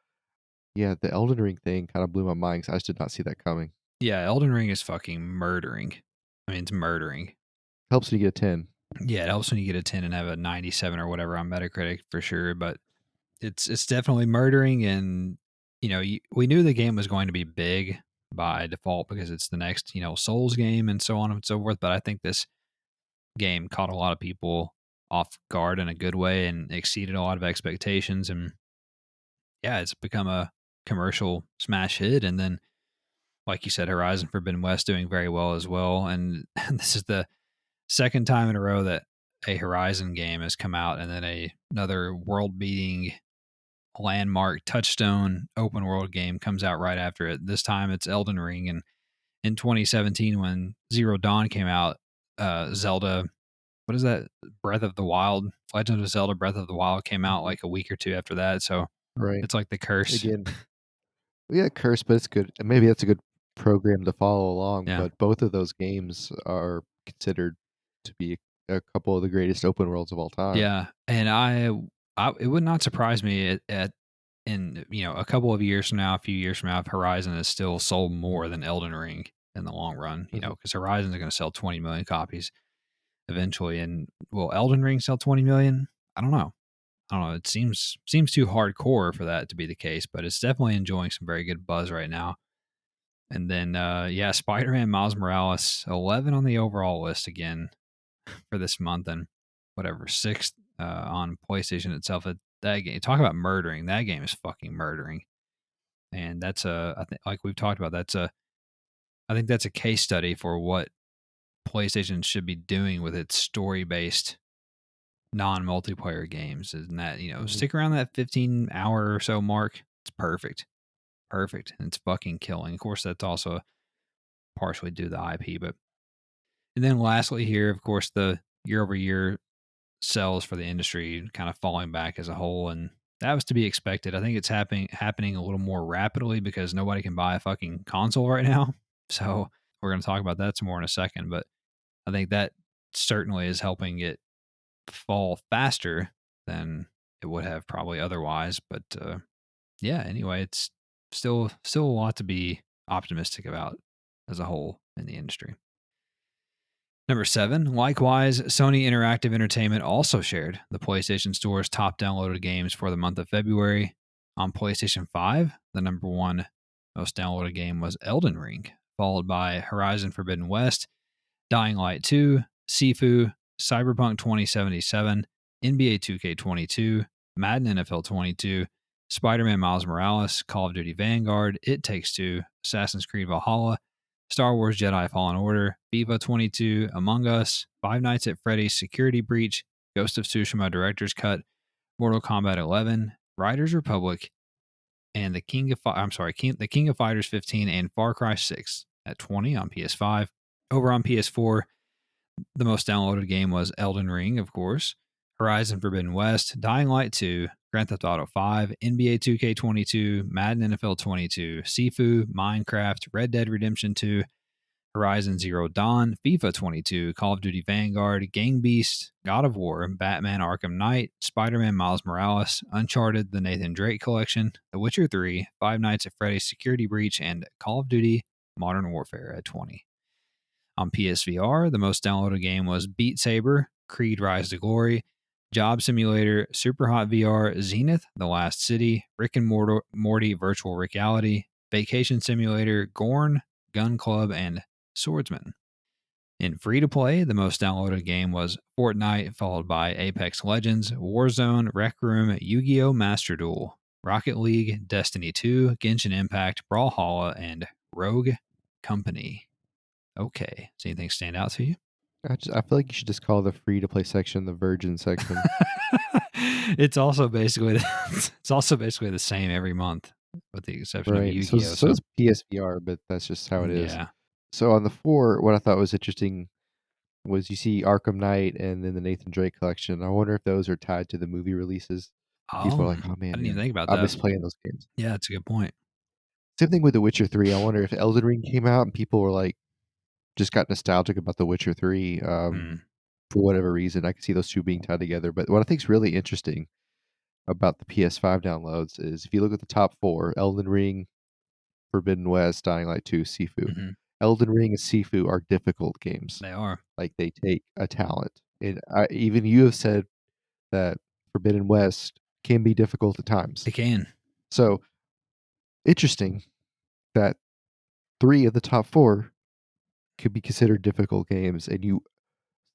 yeah, the Elden Ring thing kind of blew my mind 'cause I just did not see that coming. Yeah. Elden Ring is fucking murdering. I mean, it's murdering. Helps when you get a 10. Yeah. It helps when you get a 10 and have a 97 or whatever on Metacritic for sure. But it's definitely murdering. And, we knew the game was going to be big by default because it's the next, Souls game and so on and so forth. But I think this game caught a lot of people off guard in a good way and exceeded a lot of expectations. And yeah, it's become a commercial smash hit. And then, like you said, Horizon Forbidden West doing very well as well. And this is the second time in a row that a Horizon game has come out and then another world beating landmark touchstone open world game comes out right after it. This time it's Elden Ring. And in 2017, when Zero Dawn came out, Zelda, what is that? Breath of the Wild, Legend of Zelda Breath of the Wild came out Mhm. like a week or two after that. So Right. it's like the curse. Again, yeah, curse, but it's good. And maybe that's a good programmed to follow along, Yeah. but both of those games are considered to be a couple of the greatest open worlds of all time. Yeah, and it would not surprise me at in a couple of years from now, a few years from now, if Horizon is still sold more than Elden Ring in the long run. Mhm. Because Horizon is going to sell 20 million copies eventually, and will Elden Ring sell 20 million? I don't know. I don't know. It seems too hardcore for that to be the case, but it's definitely enjoying some very good buzz right now. And then, yeah, Spider-Man Miles Morales, 11 on the overall list again for this month, and whatever, sixth on PlayStation itself. That game, talk about murdering. That game is fucking murdering, and that's I think, like we've talked about, I think that's a case study for what PlayStation should be doing with its story-based non-multiplayer games. And that Mhm. stick around that 15-hour or so mark. It's perfect, perfect, and it's fucking killing. Of course, that's also partially due to the IP, but and then lastly here, of course, the year-over-year sales for the industry kind of falling back as a whole, and that was to be expected. I think it's happening a little more rapidly because nobody can buy a fucking console right now. So we're going to talk about that some more in a second, but I think that certainly is helping it fall faster than it would have probably otherwise. But yeah, anyway, it's still a lot to be optimistic about as a whole in the industry. Number 7, likewise, Sony Interactive Entertainment also shared the PlayStation Store's top downloaded games for the month of February. On PlayStation 5, the number one most downloaded game was Elden Ring, followed by Horizon Forbidden West, Dying Light 2, Sifu, Cyberpunk 2077, NBA 2K22, Madden NFL 22, Spider Man Miles Morales, Call of Duty Vanguard, It Takes Two, Assassin's Creed Valhalla, Star Wars Jedi Fallen Order, FIFA 22, Among Us, Five Nights at Freddy's Security Breach, Ghost of Tsushima Director's Cut, Mortal Kombat 11, Riders Republic, and the King of Fighters 15 and Far Cry 6 at 20 on PS5. Over on PS4, the most downloaded game was Elden Ring, of course, Horizon Forbidden West, Dying Light 2, Grand Theft Auto 5, NBA 2K22, Madden NFL 22, Sifu, Minecraft, Red Dead Redemption 2, Horizon Zero Dawn, FIFA 22, Call of Duty Vanguard, Gang Beast, God of War, Batman Arkham Knight, Spider Man Miles Morales, Uncharted, the Nathan Drake Collection, The Witcher 3, Five Nights at Freddy's Security Breach, and Call of Duty Modern Warfare at 20. On PSVR, the most downloaded game was Beat Saber, Creed Rise to Glory, Job Simulator, Superhot VR, Zenith, The Last City, Rick and Morty Virtual Reality, Vacation Simulator, Gorn, Gun Club, and Swordsman. In free to play, the most downloaded game was Fortnite, followed by Apex Legends, Warzone, Rec Room, Yu Gi Oh! Master Duel, Rocket League, Destiny 2, Genshin Impact, Brawlhalla, and Rogue Company. Okay. Does anything stand out to you? I feel like you should just call the free to play section the virgin section. It's also basically the same every month, with the exception of Right. So Yu-Gi-Oh. so So is PSVR, but that's just how it is. yeah. So on the 4, what I thought was interesting was you see Arkham Knight and then the Nathan Drake collection. I wonder if those are tied to the movie releases. People are Oh, like, "Oh I man, didn't even yeah, think about I that. miss playing those games." Yeah, that's a good point. Same thing with The Witcher 3. I wonder if Elden Ring came out and people were like just got nostalgic about The Witcher 3 Hmm. for whatever reason. I could see those two being tied together. But what I think is really interesting about the PS5 downloads is if you look at the top 4, Elden Ring, Forbidden West, Dying Light 2, Sifu. Hmm. Elden Ring and Sifu are difficult games. They are. Like they take a talent. And even you have said that Forbidden West can be difficult at times. They can. So interesting that 3 of the top 4 could be considered difficult games and you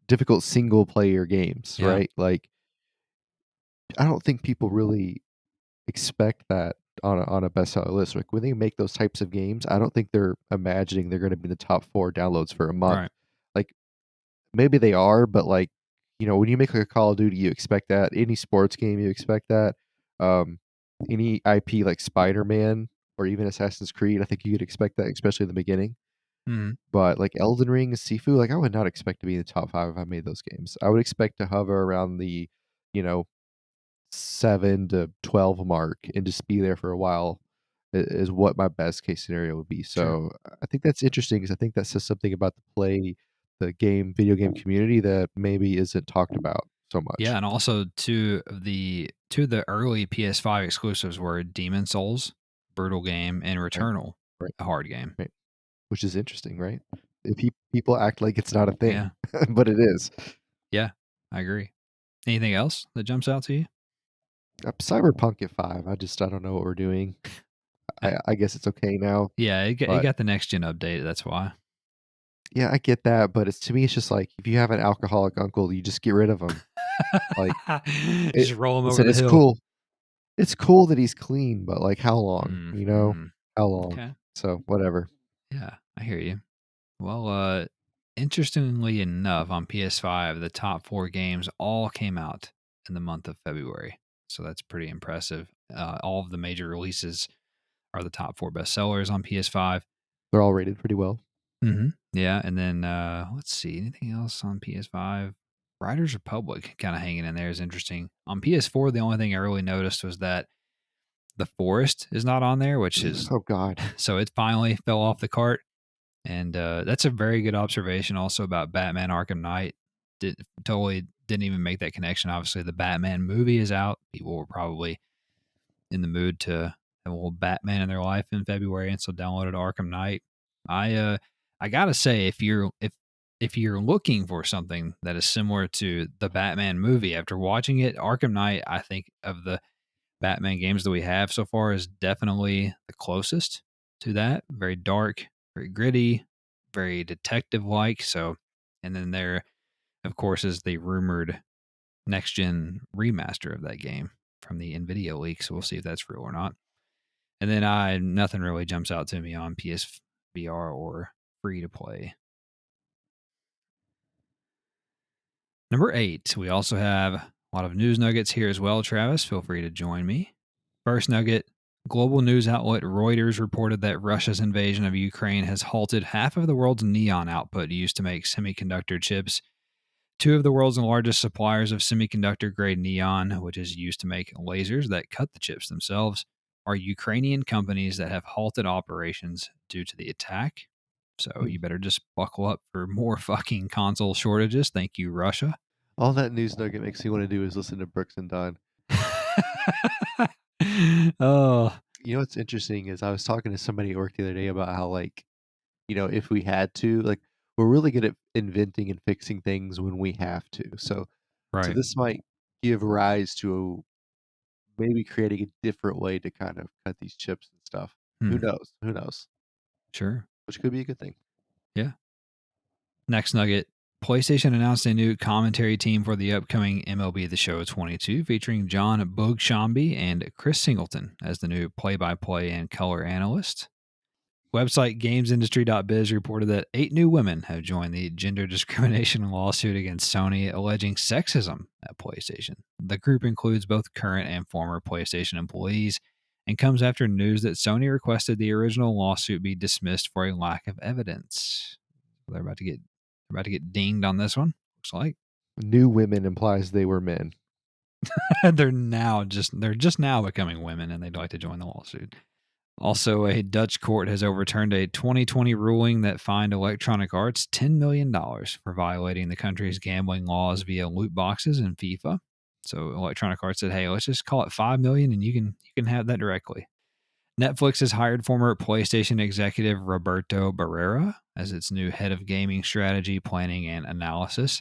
difficult single player games, Yeah. right? Like I don't think people really expect that on a bestseller list. Like when they make those types of games, I don't think they're imagining they're going to be in the top 4 downloads for a month. Right. Like maybe they are, but like when you make like a Call of Duty, you expect that. Any sports game, you expect that. Um, any IP like Spider Man or even Assassin's Creed, I think you could expect that, especially in the beginning. Hmm. But like Elden Ring, Sifu, like I would not expect to be in the top 5 if I made those games. I would expect to hover around the, you know, 7 to 12 mark and just be there for a while. is what my best case scenario would be. Sure. So I think that's interesting because I think that says something about video game community that maybe isn't talked about so Yeah, much. and also two of the early PS5 exclusives were Demon Souls, brutal game, and Right, Returnal, right, a hard game. right. Which is interesting, right? If people act like it's not a Yeah, thing, but it is. yeah, I agree. Anything else that jumps out to you? Cyberpunk at 5. I don't know what we're doing. Eh, I guess it's okay now, Yeah, it but got the next gen update. That's why. yeah, I get that. But to me, it's just like if you have an alcoholic uncle, you just get rid of him. Like Just roll them over listen, the hill. it's cool that he's clean, but like how long? Mm-hmm. How long? Okay. So whatever. Yeah, I hear you. Well, interestingly enough, on PS5, the top four games all came out in the month of February. So that's pretty impressive. All of the major releases are the top four bestsellers on PS5. They're all rated pretty well. Yeah, and then let's see, anything else on PS5? Riders Republic kind of hanging in there is interesting. On PS4, the only thing I really noticed was that the Forest is not on there, which is Oh God. so it finally fell off the cart. And that's a very good observation also about Batman Arkham Knight. Totally didn't even make that connection. Obviously, the Batman movie is out. People were probably in the mood to have a little Batman in their life in February, and so downloaded Arkham Knight. I gotta say, if you're looking for something that is similar to the Batman movie, after watching it, Arkham Knight, I think of the Batman games that we have so far is definitely the closest to that. Very dark, very gritty, very detective like. So, and then there, of course, is the rumored next gen remaster of that game from the Nvidia leak. So we'll see if that's real or not. And then nothing really jumps out to me on PSVR or free to play. Number 8, we also have a lot of news nuggets here as well, Travis. Feel free to join me. First nugget, global news outlet Reuters reported that Russia's invasion of Ukraine has halted half of the world's neon output used to make semiconductor chips. Two of the world's largest suppliers of semiconductor grade neon, which is used to make lasers that cut the chips themselves, are Ukrainian companies that have halted operations due to the attack. So Hmm. you better just buckle up for more fucking console shortages. Thank you, Russia. All that news nugget makes me want to do is listen to Brooks and Dunn. Oh, You know what's interesting is I was talking to somebody at work the other day about how like, if we had to, like we're really good at inventing and fixing things when we have to. So right. this might give rise to maybe creating a different way to kind of cut these chips and stuff. Who Hmm, knows? Who knows? sure. Which could be a good thing. Yeah. Next nugget. PlayStation announced a new commentary team for the upcoming MLB The Show 22, featuring John Bogshambi and Chris Singleton as the new play-by-play and color analyst. Website GamesIndustry.biz reported that 8 new women have joined the gender discrimination lawsuit against Sony, alleging sexism at PlayStation. The group includes both current and former PlayStation employees and comes after news that Sony requested the original lawsuit be dismissed for a lack of evidence. They're about to get dinged on this one. Looks like New women implies they were men. they're just now becoming women, and they'd like to join the lawsuit. Also, a Dutch court has overturned a 2020 ruling that fined Electronic Arts $10 million for violating the country's gambling laws via loot boxes in FIFA. So Electronic Arts said, "Hey, let's just call it 5 million and you can have that directly." Netflix has hired former PlayStation executive Roberto Barrera as its new head of gaming strategy, planning, and analysis.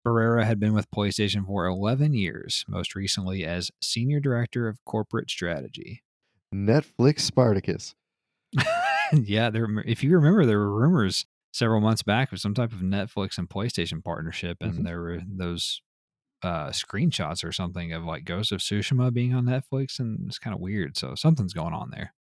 Barrera had been with PlayStation for 11 years, most recently as senior director of corporate strategy. Netflix Spartacus. Yeah, if you remember, there were rumors several months back of some type of Netflix and PlayStation partnership, Hmm. and there were those screenshots or something of like Ghost of Tsushima being on Netflix, and it's kind of weird. So something's going on there.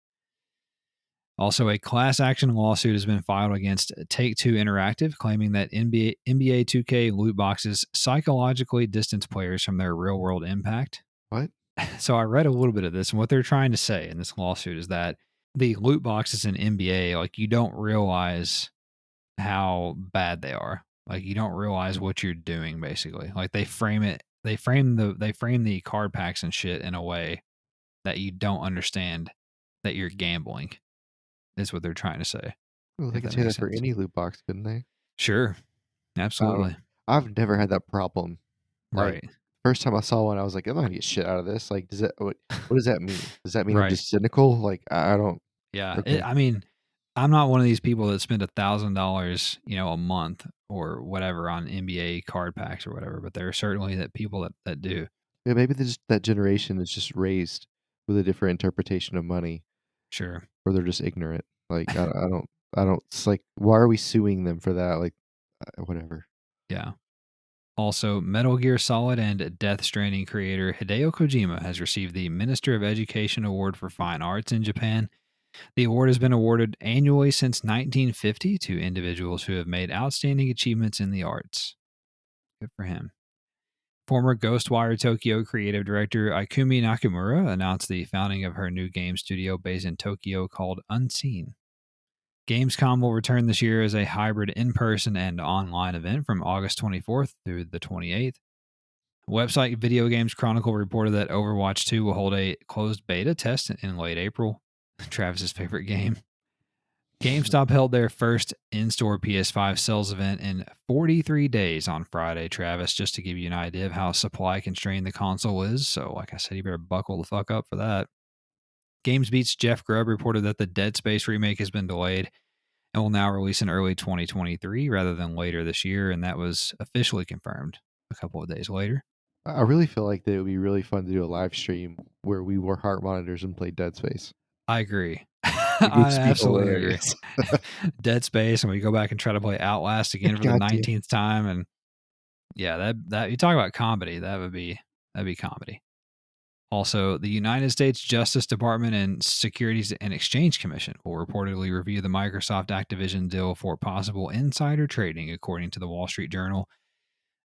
Also, a class action lawsuit has been filed against Take Two Interactive, claiming that NBA 2K loot boxes psychologically distance players from their real world impact. What? So I read a little bit of this, and what they're trying to say in this lawsuit is that the loot boxes in NBA, like you don't realize how bad they are. Like you don't realize what you're doing basically. Like they frame the card packs and shit in a way that you don't understand that you're gambling. Is what they're trying to say. Well, they If could that say makes that for sense. any loot box, couldn't they? Sure, I don't know. absolutely, I've never had that problem. Like, right, first time I saw one, I was like, "I'm not gonna get shit out of this." Like, does that what does that mean? Does that mean I'm right. just cynical? Like, I don't. Yeah, Okay, I mean, I'm not one of these people that spend $1,000, a month or whatever on NBA card packs or whatever. But there are certainly that people that do. yeah, maybe that generation is just raised with a different interpretation of money, Sure. or they're just ignorant. Like, I don't. It's like, why are we suing them for that? Like, whatever. Yeah. Also, Metal Gear Solid and Death Stranding creator Hideo Kojima has received the Minister of Education Award for Fine Arts in Japan. The award has been awarded annually since 1950 to individuals who have made outstanding achievements in the arts. Good for him. Former Ghostwire Tokyo creative director Ikumi Nakamura announced the founding of her new game studio based in Tokyo called Unseen. Gamescom will return this year as a hybrid in person and online event from August 24th through the 28th. Website Video Games Chronicle reported that Overwatch 2 will hold a closed beta test in late April. Travis's favorite game. GameStop held their first in-store PS5 sales event in 43 days on Friday, Travis, just to give you an idea of how supply constrained the console is. So, like I said, you better buckle the fuck up for that. GamesBeat's Jeff Grubb reported that the Dead Space remake has been delayed and will now release in early 2023 rather than later this year, and that was officially confirmed a couple of days later. I really feel like that it would be really fun to do a live stream where we wore heart monitors and played Dead Space. I agree. It would I just be absolutely agree. hilarious. Dead Space, and we go back and try to play Outlast again for the God damn. 19th time, and yeah, that you talk about comedy, that'd be comedy. Also, the United States Justice Department and Securities and Exchange Commission will reportedly review the Microsoft Activision deal for possible insider trading, according to the Wall Street Journal,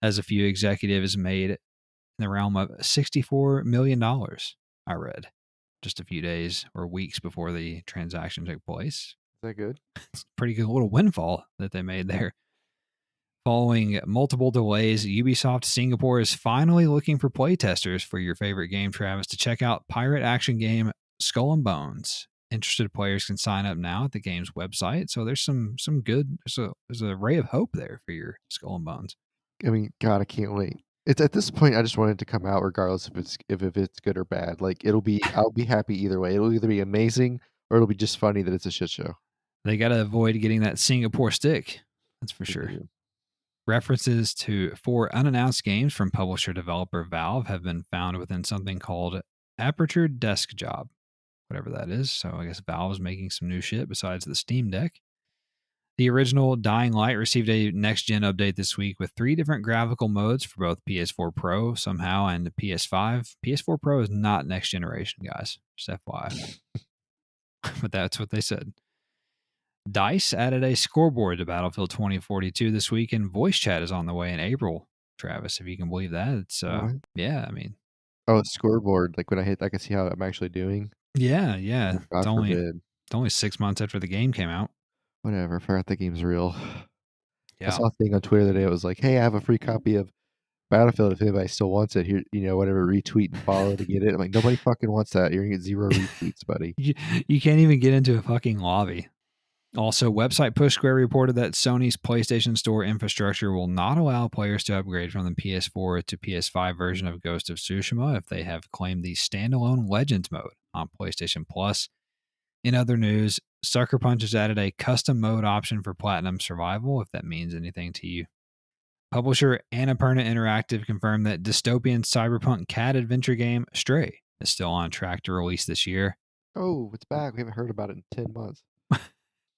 as a few executives made in the realm of $64 million, I read, just a few days or weeks before the transaction took place. Is that good? It's a pretty good little windfall that they made there. Following multiple delays, Ubisoft Singapore is finally looking for playtesters for your favorite game, Travis, to check out pirate action game Skull and Bones. Interested players can sign up now at the game's website. So there's some good there's a ray of hope there for your Skull and Bones. I mean, God, I can't wait. It's at this point I just want it to come out regardless if it's good or bad. Like I'll be happy either way. It'll either be amazing or it'll be just funny that it's a shit show. They got to avoid getting that Singapore stick. That's for They sure. do. References to 4 unannounced games from publisher developer Valve have been found within something called Aperture Desk Job, whatever that is. So I guess Valve is making some new shit besides the Steam Deck. The original Dying Light received a next-gen update this week with 3 different graphical modes for both PS4 Pro somehow and PS5. PS4 Pro is not next generation, guys. Just FYI. But that's what they said. DICE added a scoreboard to Battlefield 2042 this week, and voice chat is on the way in April. Travis, if you can believe that, it's What? yeah. I mean, Oh, a scoreboard. Like when I hit, I can see how I'm actually doing. yeah. Oh, It's God forbid. only 6 months after the game came out. Whatever. I forgot the game's real. I Yeah, saw a thing on Twitter the other day. It was like, "Hey, I have a free copy of Battlefield if anybody still wants it. Here, whatever. Retweet and follow to get it." I'm like, nobody fucking wants that. You're gonna get 0 retweets, buddy. you can't even get into a fucking lobby. Also, website Push Square reported that Sony's PlayStation Store infrastructure will not allow players to upgrade from the PS4 to PS5 version of Ghost of Tsushima if they have claimed the standalone Legends mode on PlayStation Plus. In other news, Sucker Punch has added a custom mode option for Platinum Survival, if that means anything to you. Publisher Annapurna Interactive confirmed that dystopian cyberpunk cat adventure game Stray is still on track to release this year. Oh, it's back. We haven't heard about it in 10 months.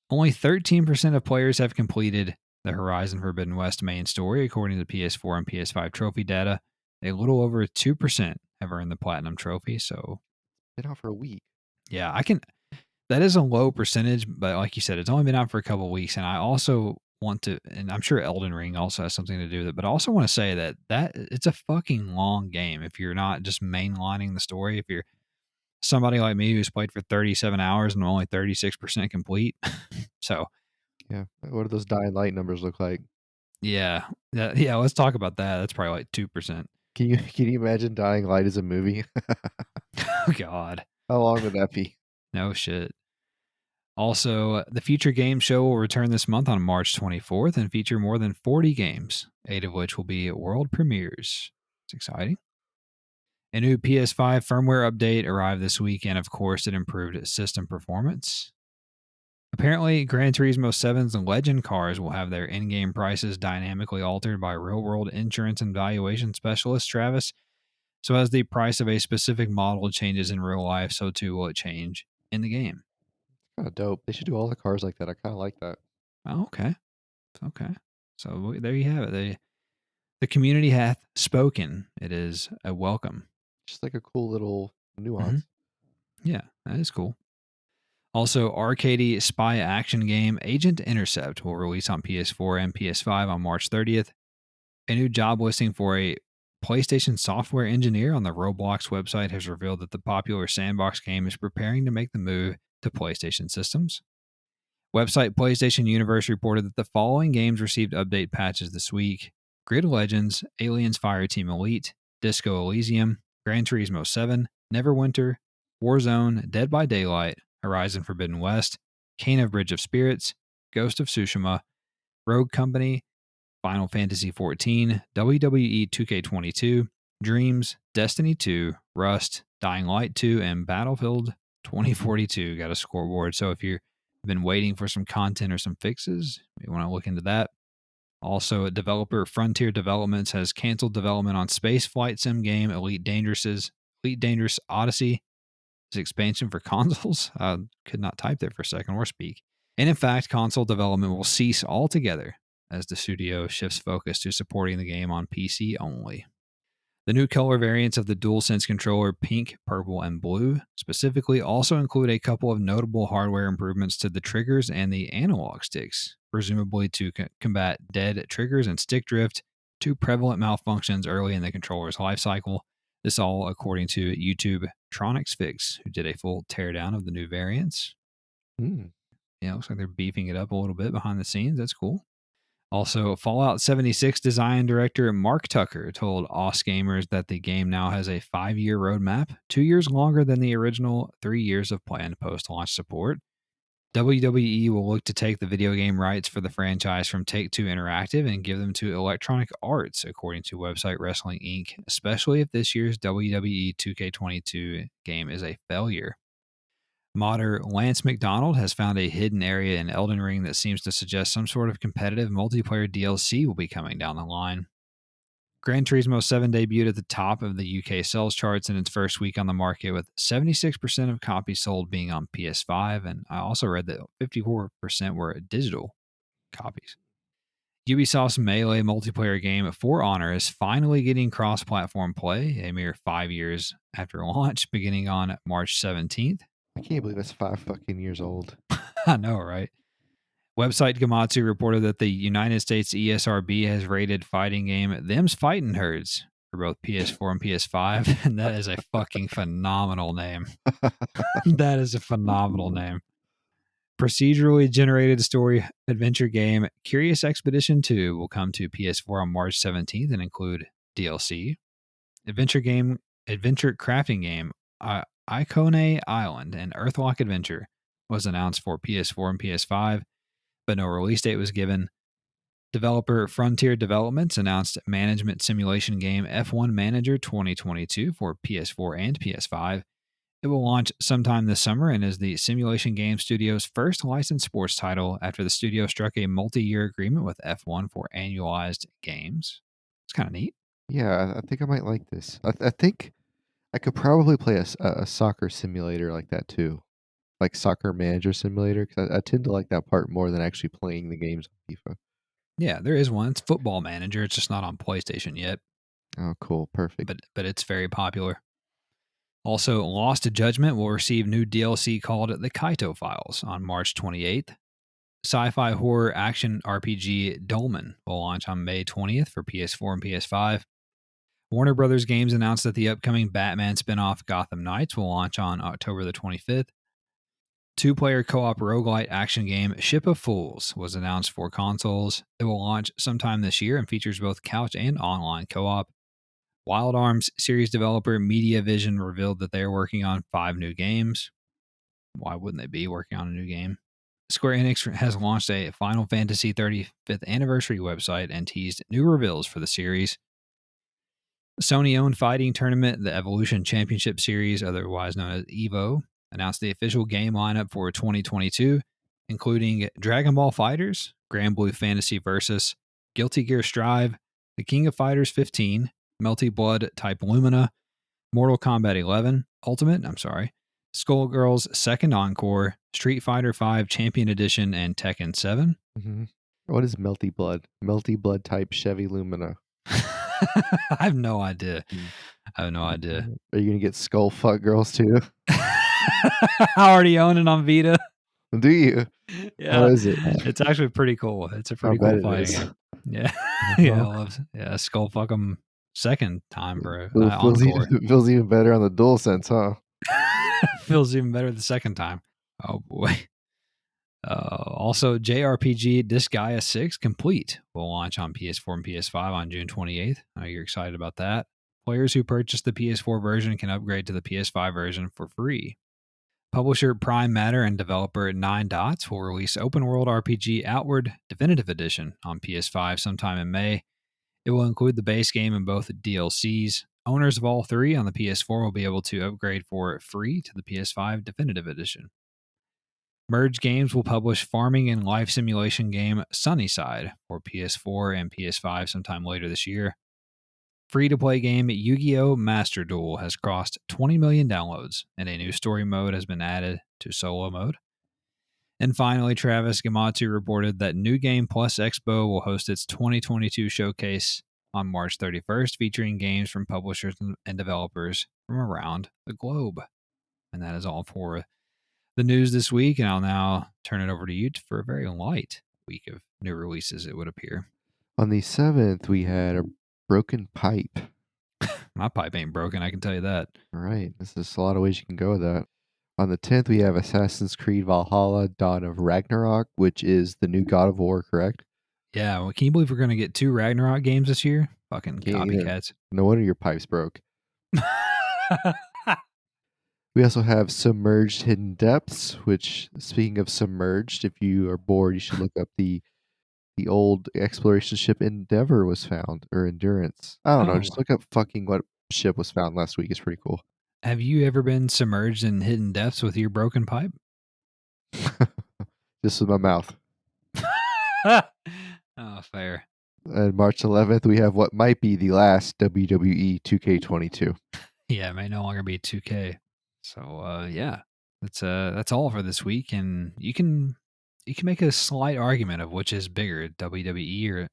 Only 13% of players have completed the Horizon Forbidden West main story, according to PS4 and PS5 trophy data. A little over 2% have earned the Platinum trophy. So, Been out for a week. yeah, that is a low percentage, but like you said, it's only been out for a couple of weeks. And I also want to, and I'm sure Elden Ring also has something to do with it, but I also want to say that it's a fucking long game if you're not just mainlining the story. If you're somebody like me who's played for 37 hours and I'm only 36% complete. So, Yeah. What do those Dying Light numbers look like? yeah. Yeah, let's talk about that. That's probably like 2%. Can you imagine Dying Light as a movie? Oh, God. How long would that be? No shit. Also, the Future Game Show will return this month on March 24th and feature more than 40 games, 8 of which will be world premieres. It's exciting. A new PS5 firmware update arrived this week, and of course, it improved system performance. Apparently, Gran Turismo 7's Legend cars will have their in game prices dynamically altered by real world insurance and valuation specialist Travis. So, as the price of a specific model changes in real life, so too will it change in the game. Kind of dope. They should do all the cars like that. I kind of like that. Oh, okay. Okay. So, there you have it. The community hath spoken. It is a welcome. Just like a cool little Mhm. nuance. Yeah, that is cool. Also, arcade spy action game Agent Intercept will release on PS4 and PS5 on March 30th. A new job listing for a PlayStation software engineer on the Roblox website has revealed that the popular sandbox game is preparing to make the move to PlayStation systems. Website PlayStation Universe reported that the following games received update patches this week: Grid Legends, Aliens Fireteam Elite, Disco Elysium, Gran Turismo 7, Neverwinter, Warzone, Dead by Daylight, Horizon Forbidden West, Kena Bridge of Spirits, Ghost of Tsushima, Rogue Company, Final Fantasy XIV, WWE 2K22, Dreams, Destiny 2, Rust, Dying Light 2, and Battlefield 2042 got a scoreboard. So if you've been waiting for some content or some fixes, you want to look into that. Also, developer Frontier Developments has canceled development on space flight sim game Elite Dangerous Odyssey. This expansion for consoles. I could not type there for a second or speak. And in fact, console development will cease altogether as the studio shifts focus to supporting the game on PC only. The new color variants of the DualSense controller, pink, purple, and blue, specifically also include a couple of notable hardware improvements to the triggers and the analog sticks, presumably to combat dead triggers and stick drift, two prevalent malfunctions early in the controller's lifecycle. This all according to YouTube Tronics Fix, who did a full teardown of the new variants. Mm. Yeah, looks like they're beefing it up a little bit behind the scenes. That's cool. Also, Fallout 76 design director Mark Tucker told Us Gamers that the game now has a 5-year roadmap, 2 years longer than the original 3 years of planned post launch support. WWE will look to take the video game rights for the franchise from Take-Two Interactive and give them to Electronic Arts, according to website Wrestling Inc., especially if this year's WWE 2K22 game is a failure. Modder Lance McDonald has found a hidden area in Elden Ring that seems to suggest some sort of competitive multiplayer DLC will be coming down the line. Gran Turismo 7 debuted at the top of the UK sales charts in its first week on the market, with 76% of copies sold being on PS5, and I also read that 54% were digital copies. Ubisoft's Melee multiplayer game For Honor is finally getting cross platform play a mere 5 years after launch, beginning on March 17th. I can't believe that's 5 fucking years old. I know, right? Website Gamatsu reported that the United States ESRB has rated fighting game Them's Fightin' Herds for both PS4 and PS5, and that is a fucking phenomenal name. That is a phenomenal name. Procedurally generated story adventure game Curious Expedition 2 will come to PS4 on March 17th and include DLC. Adventure crafting game Icone Island and Earthlock Adventure was announced for PS4 and PS5, but no release date was given. Developer Frontier Developments announced management simulation game F1 Manager 2022 for PS4 and PS5. It will launch sometime this summer and is the simulation game studio's first licensed sports title after the studio struck a multi-year agreement with F1 for annualized games. It's kind of neat. Yeah, I think I might like this. I think I could probably play a soccer simulator like that too, like Soccer Manager Simulator, because I tend to like that part more than actually playing the games on FIFA. Yeah, there is one. It's Football Manager. It's just not on PlayStation yet, Oh, cool, perfect. but it's very popular. Also, Lost to Judgment will receive new DLC called The Kaito Files on March 28th. Sci-fi horror action RPG Dolmen will launch on May 20th for PS4 and PS5. Warner Brothers Games announced that the upcoming Batman spin-off Gotham Knights will launch on October the 25th. Two-player co-op roguelite action game Ship of Fools was announced for consoles. It will launch sometime this year and features both couch and online co-op. Wild Arms series developer Media Vision revealed that they are working on 5 new games. why wouldn't they be working on a new game? Square Enix has launched a Final Fantasy 35th anniversary website and teased new reveals for the series. Sony-owned fighting tournament, the Evolution Championship Series, otherwise known as EVO, announced the official game lineup for 2022, including Dragon Ball FighterZ, Grand Blue Fantasy Versus, Guilty Gear Strive, The King of Fighters 15, Melty Blood Type Lumina, Mortal Kombat 11 Ultimate, Skullgirls Second Encore, Street Fighter 5 Champion Edition, and Tekken 7. Mm-hmm. What is Melty Blood? Melty Blood type Chevy Lumina. I have no idea. I have no idea. Are you going to get Skull Fuck Girls too? I already own it on Vita. Do you? Yeah. How is it? It's actually pretty cool. It's a pretty cool fighting game. Yeah. Yeah. I love Skull Fuck 'em second time, bro. Feels even better on the DualSense, huh? Feels even better the second time. Oh boy. Also, JRPG Disgaea 6 Complete will launch on PS4 and PS5 on June 28th. I know you're excited about that. Players who purchase the PS4 version can upgrade to the PS5 version for free. Publisher Prime Matter and developer Nine Dots will release Open World RPG Outward Definitive Edition on PS5 sometime in May. It will include the base game and both DLCs. Owners of all three on the PS4 will be able to upgrade for free to the PS5 Definitive Edition. Merge Games will publish farming and life simulation game Sunnyside for PS4 and PS5 sometime later this year. Free-to-play game Yu-Gi-Oh! Master Duel has crossed 20 million downloads, and a new story mode has been added to solo mode. And finally, Travis Gamatsu reported that New Game Plus Expo will host its 2022 showcase on March 31st, featuring games from publishers and developers from around the globe. And that is all for the news this week, and I'll now turn it over to you for a very light week of new releases, it would appear. On the 7th, we had a broken pipe. My pipe ain't broken, I can tell you that. All right. This is a lot of ways you can go with that. On the 10th, we have Assassin's Creed Valhalla Dawn of Ragnarok, which is the new God of War, correct? Yeah, well, can you believe we're going to get 2 Ragnarok games this year? Fucking copycats. No wonder your pipes broke. We also have Submerged Hidden Depths, which, speaking of submerged, if you are bored, you should look up the old exploration ship Endeavor was found, or Endurance. I don't know. Just look up fucking what ship was found last week. It's pretty cool. Have you ever been submerged in hidden depths with your broken pipe? Just with my mouth. Oh, fair. And March 11th, we have what might be the last WWE 2K22. Yeah, it may no longer be 2K. So, yeah, that's all for this week. And you can make a slight argument of which is bigger, WWE or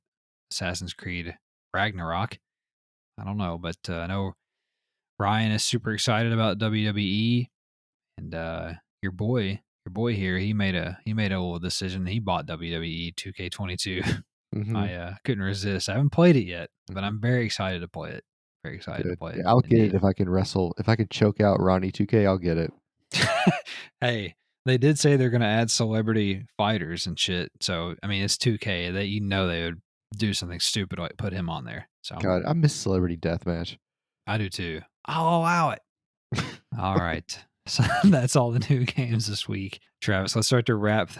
Assassin's Creed Ragnarok. I don't know, but I know Ryan is super excited about WWE, and your boy here, he made a little decision. He bought WWE 2K22. Mm-hmm. I couldn't resist. I haven't played it yet, but I'm very excited to play it. Very excited to play it. Yeah, I'll get it if I can wrestle. If I can choke out Ronnie 2K, I'll get it. Hey, they did say they're going to add celebrity fighters and shit. So, I mean, it's 2K. That they would do something stupid like put him on there. So, God, I miss Celebrity Deathmatch. I do too. I'll allow it. All right. So that's all the new games this week. Travis, let's start to wrap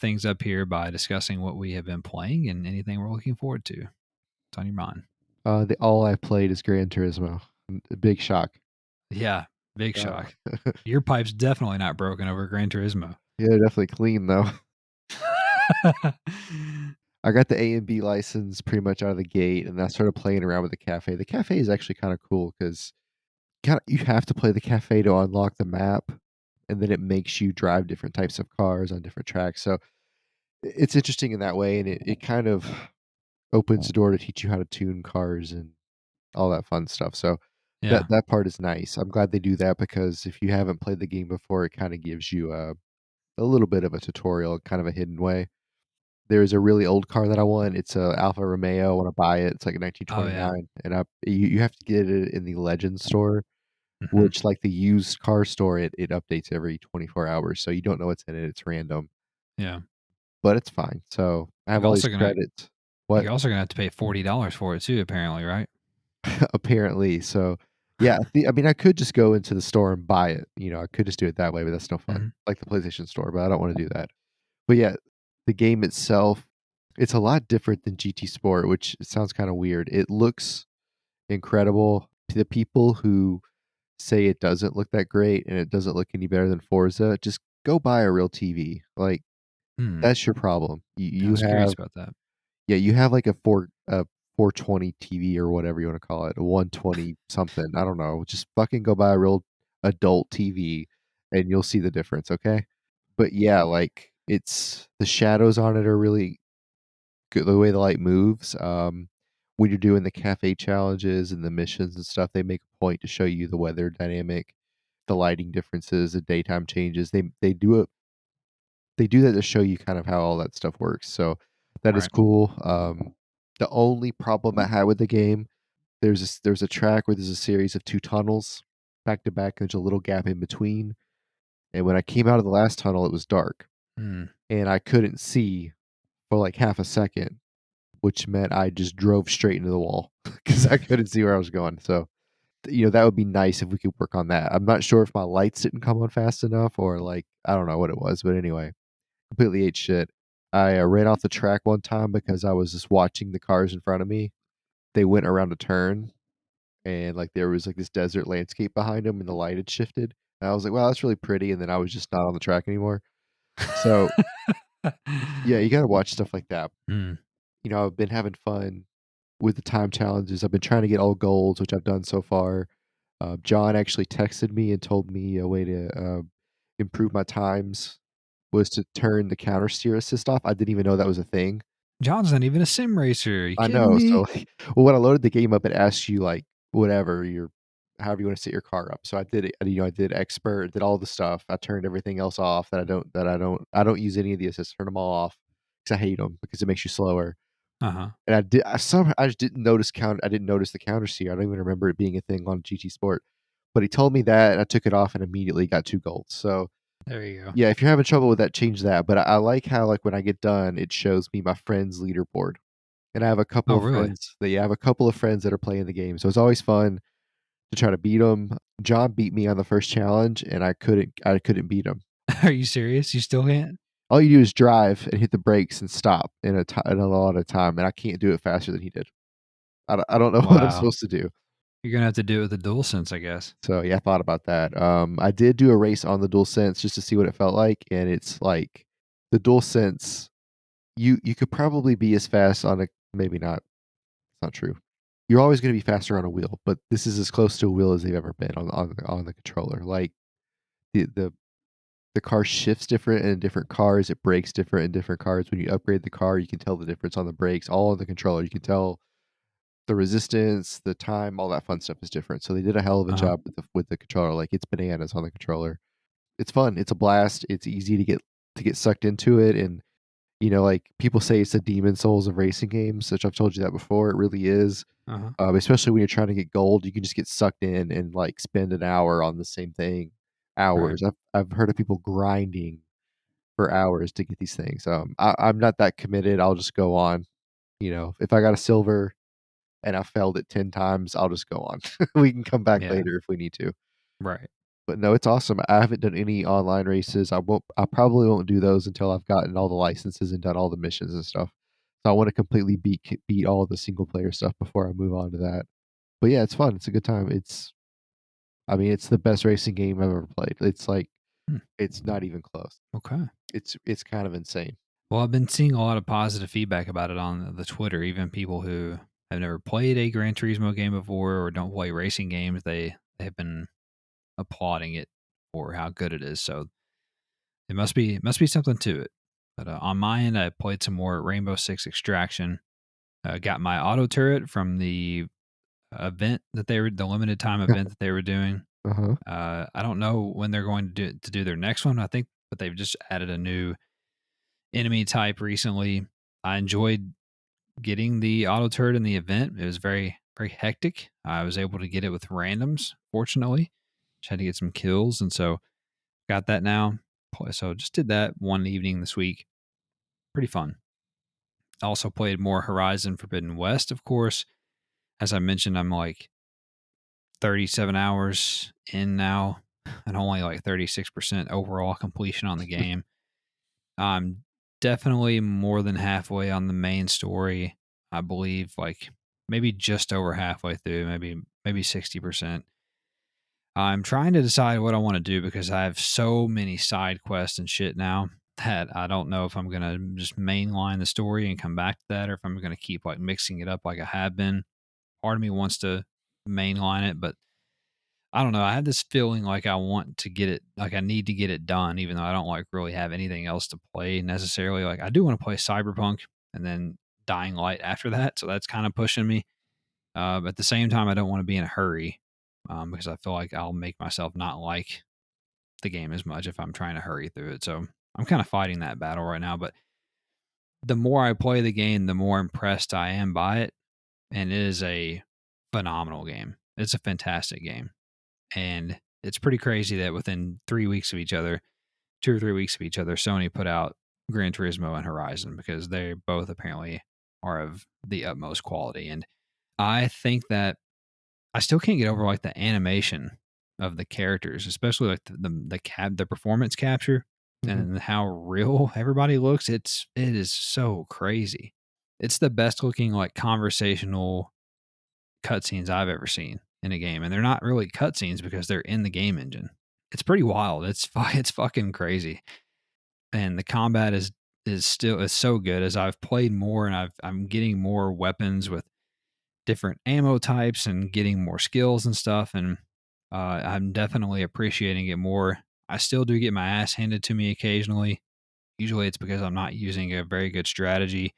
things up here by discussing what we have been playing and anything we're looking forward to. What's on your mind? All I played is Gran Turismo. Big shock. Yeah, big shock. Your pipe's definitely not broken over Gran Turismo. Yeah, they're definitely clean though. I got the A and B license pretty much out of the gate, and I started playing around with the cafe. The cafe is actually kind of cool because you have to play the cafe to unlock the map, and then it makes you drive different types of cars on different tracks. So it's interesting in that way, and it kind of opens the door to teach you how to tune cars and all that fun stuff. So yeah, that part is nice. I'm glad they do that because if you haven't played the game before, it kind of gives you a little bit of a tutorial, kind of a hidden way. There's a really old car that I want. It's a Alfa Romeo. I want to buy it. It's like a 1929, and you have to get it in the Legends store, which like the used car store, it updates every 24 hours, so you don't know what's in it. It's random. Yeah, but it's fine. So I have all these credits. What? You're also gonna have to pay $40 for it too, apparently, right? Apparently. So Yeah, I mean, I could just go into the store and buy it, I could just do it that way, but that's no fun, Mhm. like the PlayStation Store, but I don't wanna do that. But yeah, the game itself, it's a lot different than GT Sport, which sounds kinda weird. It looks incredible. To the people who say it doesn't look that great and it doesn't look any better than Forza, just go buy a real TV. Like, Hmm. that's your problem. I You was curious have about that. yeah, you have like a 420 TV or whatever you wanna call it, a 120 something, I don't know. Just fucking go buy a real adult TV and you'll see the difference, okay? But yeah, like, it's the shadows on it are really good, the way the light moves, when you're doing the cafe challenges and the missions and stuff, they make a point to show you the weather dynamic, the lighting differences, the daytime changes. They do that to show you kind of how all that stuff works. So that is Right. cool. The only problem I had with the game, there's a track where there's a series of 2 tunnels back to back. There's a little gap in between. And when I came out of the last tunnel, it was dark Hmm. and I couldn't see for like half a second, which meant I just drove straight into the wall because I couldn't see where I was going. So, that would be nice if we could work on that. I'm not sure if my lights didn't come on fast enough or like, I don't know what it was, but anyway, completely ate shit. I ran off the track one time because I was just watching the cars in front of me. They went around a turn and like there was like this desert landscape behind them and the light had shifted. And I was like, wow, that's really pretty. And then I was just not on the track anymore. So yeah, you got to watch stuff like that. Hmm. I've been having fun with the time challenges. I've been trying to get all golds, which I've done so far. John actually texted me and told me a way to improve my times was to turn the counter steer assist off. I didn't even know that was a thing. John's not even a sim racer. Are you I kidding know. So, me? well, when I loaded the game up, it asks you like whatever your however you want to set your car up. So I did it. I did expert, did all the stuff. I turned everything else off I don't use any of the assists. Turn them all off because I hate them because it makes you slower. Uh huh. And I just didn't notice I didn't notice the counter steer. I don't even remember it being a thing on GT Sport. But he told me that, and I took it off and immediately got 2 golds. So, There you go. yeah, if you're having trouble with that, change that. But I like how, like, when I get done, it shows me my friends' leaderboard. And I have a couple Oh, of really? friends that yeah, I have a couple of friends that are playing the game. So it's always fun to try to beat them. John beat me on the first challenge, and I couldn't beat him. Are you serious? You still can't? All you do is drive and hit the brakes and stop in a lot of time, and I can't do it faster than he did. I don't know what I'm Wow. supposed to do. You're gonna have to do it with the dual sense, I guess. So, yeah, I thought about that. I did do a race on the DualSense just to see what it felt like, and it's like the DualSense, you could probably be as fast on a maybe not, it's not true. You're always gonna be faster on a wheel, but this is as close to a wheel as they've ever been on the controller. Like, the the the car shifts different in different cars, it brakes different in different cars. When you upgrade the car, you can tell the difference on the brakes, all on the controller. You can tell the resistance, the time, all that fun stuff is different. So they did a hell of a Uh huh. job with the controller. Like, it's bananas on the controller. It's fun. It's a blast. It's easy to get sucked into it, and like people say, it's the demon souls of racing games, which I've told you that before. It really is. Uh huh. Especially when you're trying to get gold, you can just get sucked in and like spend an hour on the same thing, Right. hours. I've heard of people grinding for hours to get these things. I'm not that committed. I'll just go on. If I got a silver and I failed it 10 times, I'll just go on. We can come back Yeah. later if we need to. Right. But no, it's awesome. I haven't done any online races. I probably won't do those until I've gotten all the licenses and done all the missions and stuff. So I want to completely beat all the single player stuff before I move on to that. But yeah, it's fun. It's a good time. I mean, it's the best racing game I've ever played. It's like Hmm. it's not even close. Okay. It's kind of insane. Well, I've been seeing a lot of positive feedback about it on the Twitter. Even people who have never played a Gran Turismo game before or don't play racing games, they have been applauding it for how good it is. So it must be something to it. But on my end, I played some more Rainbow Six Extraction. Got my auto turret from the event that the limited time event that they were doing. Uh huh. I don't know when they're going to do their next one. I think, but they've just added a new enemy type recently. I enjoyed getting the auto turret in the event. It was very hectic. I was able to get it with randoms, fortunately. Just had to get some kills, and so got that now. So just did that one evening this week. Pretty fun. Also played more Horizon Forbidden West, of course. As I mentioned, I'm like 37 hours in now and only like 36% overall completion on the game. I'm definitely more than halfway on the main story. I believe like maybe just over halfway through, maybe 60%. I'm trying to decide what I want to do because I have so many side quests and shit now that I don't know if I'm going to just mainline the story and come back to that, or if I'm going to keep like mixing it up like I have been. Part of me wants to mainline it, but I don't know. I have this feeling like I want to get it, like I need to get it done, even though I don't like really have anything else to play necessarily. Like I do want to play Cyberpunk and then Dying Light after that. So that's kind of pushing me. But at the same time, I don't want to be in a hurry because I feel like I'll make myself not like the game as much if I'm trying to hurry through it. So I'm kind of fighting that battle right now. But the more I play the game, the more impressed I am by it. And it is a phenomenal game. It's a fantastic game. And it's pretty crazy that within 3 weeks of each other, 2 or 3 weeks of each other, Sony put out Gran Turismo and Horizon, because they both apparently are of the utmost quality. And I think that I still can't get over like the animation of the characters, especially like the performance capture Mhm. and how real everybody looks. It is so crazy. It's the best looking like conversational cutscenes I've ever seen in a game, and they're not really cutscenes because they're in the game engine. It's pretty wild. It's fucking crazy, and the combat is so good. As I've played more, and I'm getting more weapons with different ammo types and getting more skills and stuff, and I'm definitely appreciating it more. I still do get my ass handed to me occasionally. Usually, it's because I'm not using a very good strategy,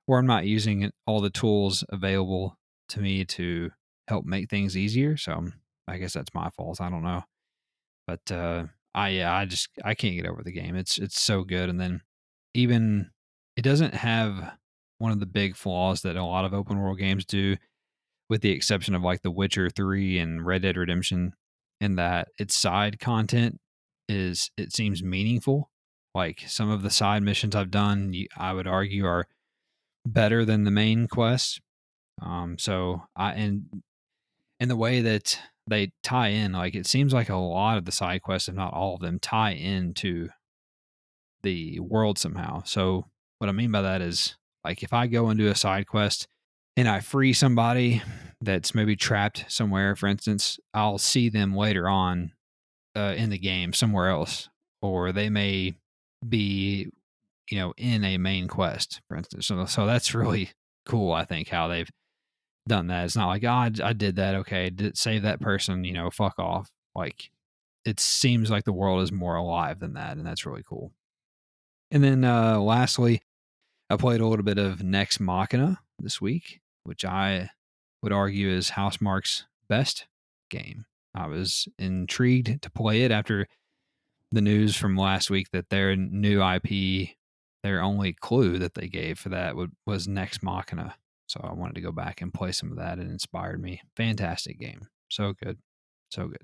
or I'm not using all the tools available to me to help make things easier. So I guess that's my fault. I don't know, but I can't get over the game. It's so good, and then even it doesn't have one of the big flaws that a lot of open world games do, with the exception of like The Witcher 3 and Red Dead Redemption, in that its side content it seems meaningful. Like some of the side missions I've done, I would argue are better than the main quest. So I and the way that they tie in, like it seems like a lot of the side quests, if not all of them, tie into the world somehow. So what I mean by that is, like if I go and do a side quest and I free somebody that's maybe trapped somewhere, for instance, I'll see them later on in the game somewhere else, or they may be, in a main quest, for instance. So that's really cool. I think how they've done that. It's not like, oh, I did that. Okay, did save that person. Fuck off. Like it seems like the world is more alive than that, and that's really cool. And then lastly, I played a little bit of Nex Machina this week, which I would argue is Housemarque's best game. I was intrigued to play it after the news from last week that their new IP, their only clue that they gave for that was Nex Machina. So I wanted to go back and play some of that. It inspired me. Fantastic game. So good. So good.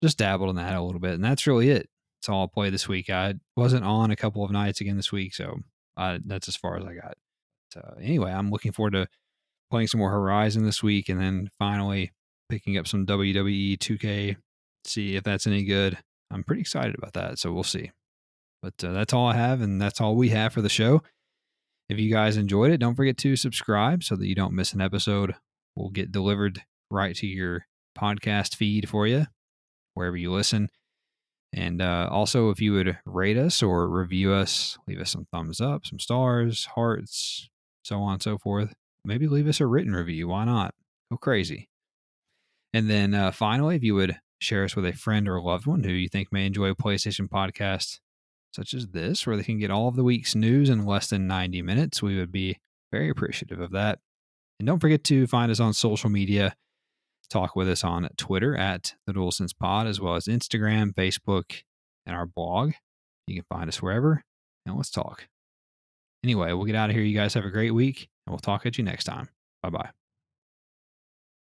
Just dabbled in that a little bit. And that's really it. That's all I'll play this week. I wasn't on a couple of nights again this week. So that's as far as I got. Anyway, I'm looking forward to playing some more Horizon this week, and then finally picking up some WWE 2K, see if that's any good. I'm pretty excited about that. So we'll see. But that's all I have, and that's all we have for the show. If you guys enjoyed it, don't forget to subscribe so that you don't miss an episode. We'll get delivered right to your podcast feed for you, wherever you listen. And also, if you would rate us or review us, leave us some thumbs up, some stars, hearts, so on and so forth. Maybe leave us a written review. Why not? Go crazy. And then finally, if you would share us with a friend or a loved one who you think may enjoy a PlayStation podcast such as this, where they can get all of the week's news in less than 90 minutes, we would be very appreciative of that. And don't forget to find us on social media. Talk with us on Twitter at the DualSense Pod, as well as Instagram, Facebook, and our blog. You can find us wherever, and let's talk. Anyway, we'll get out of here. You guys have a great week, and we'll talk at you next time. Bye bye.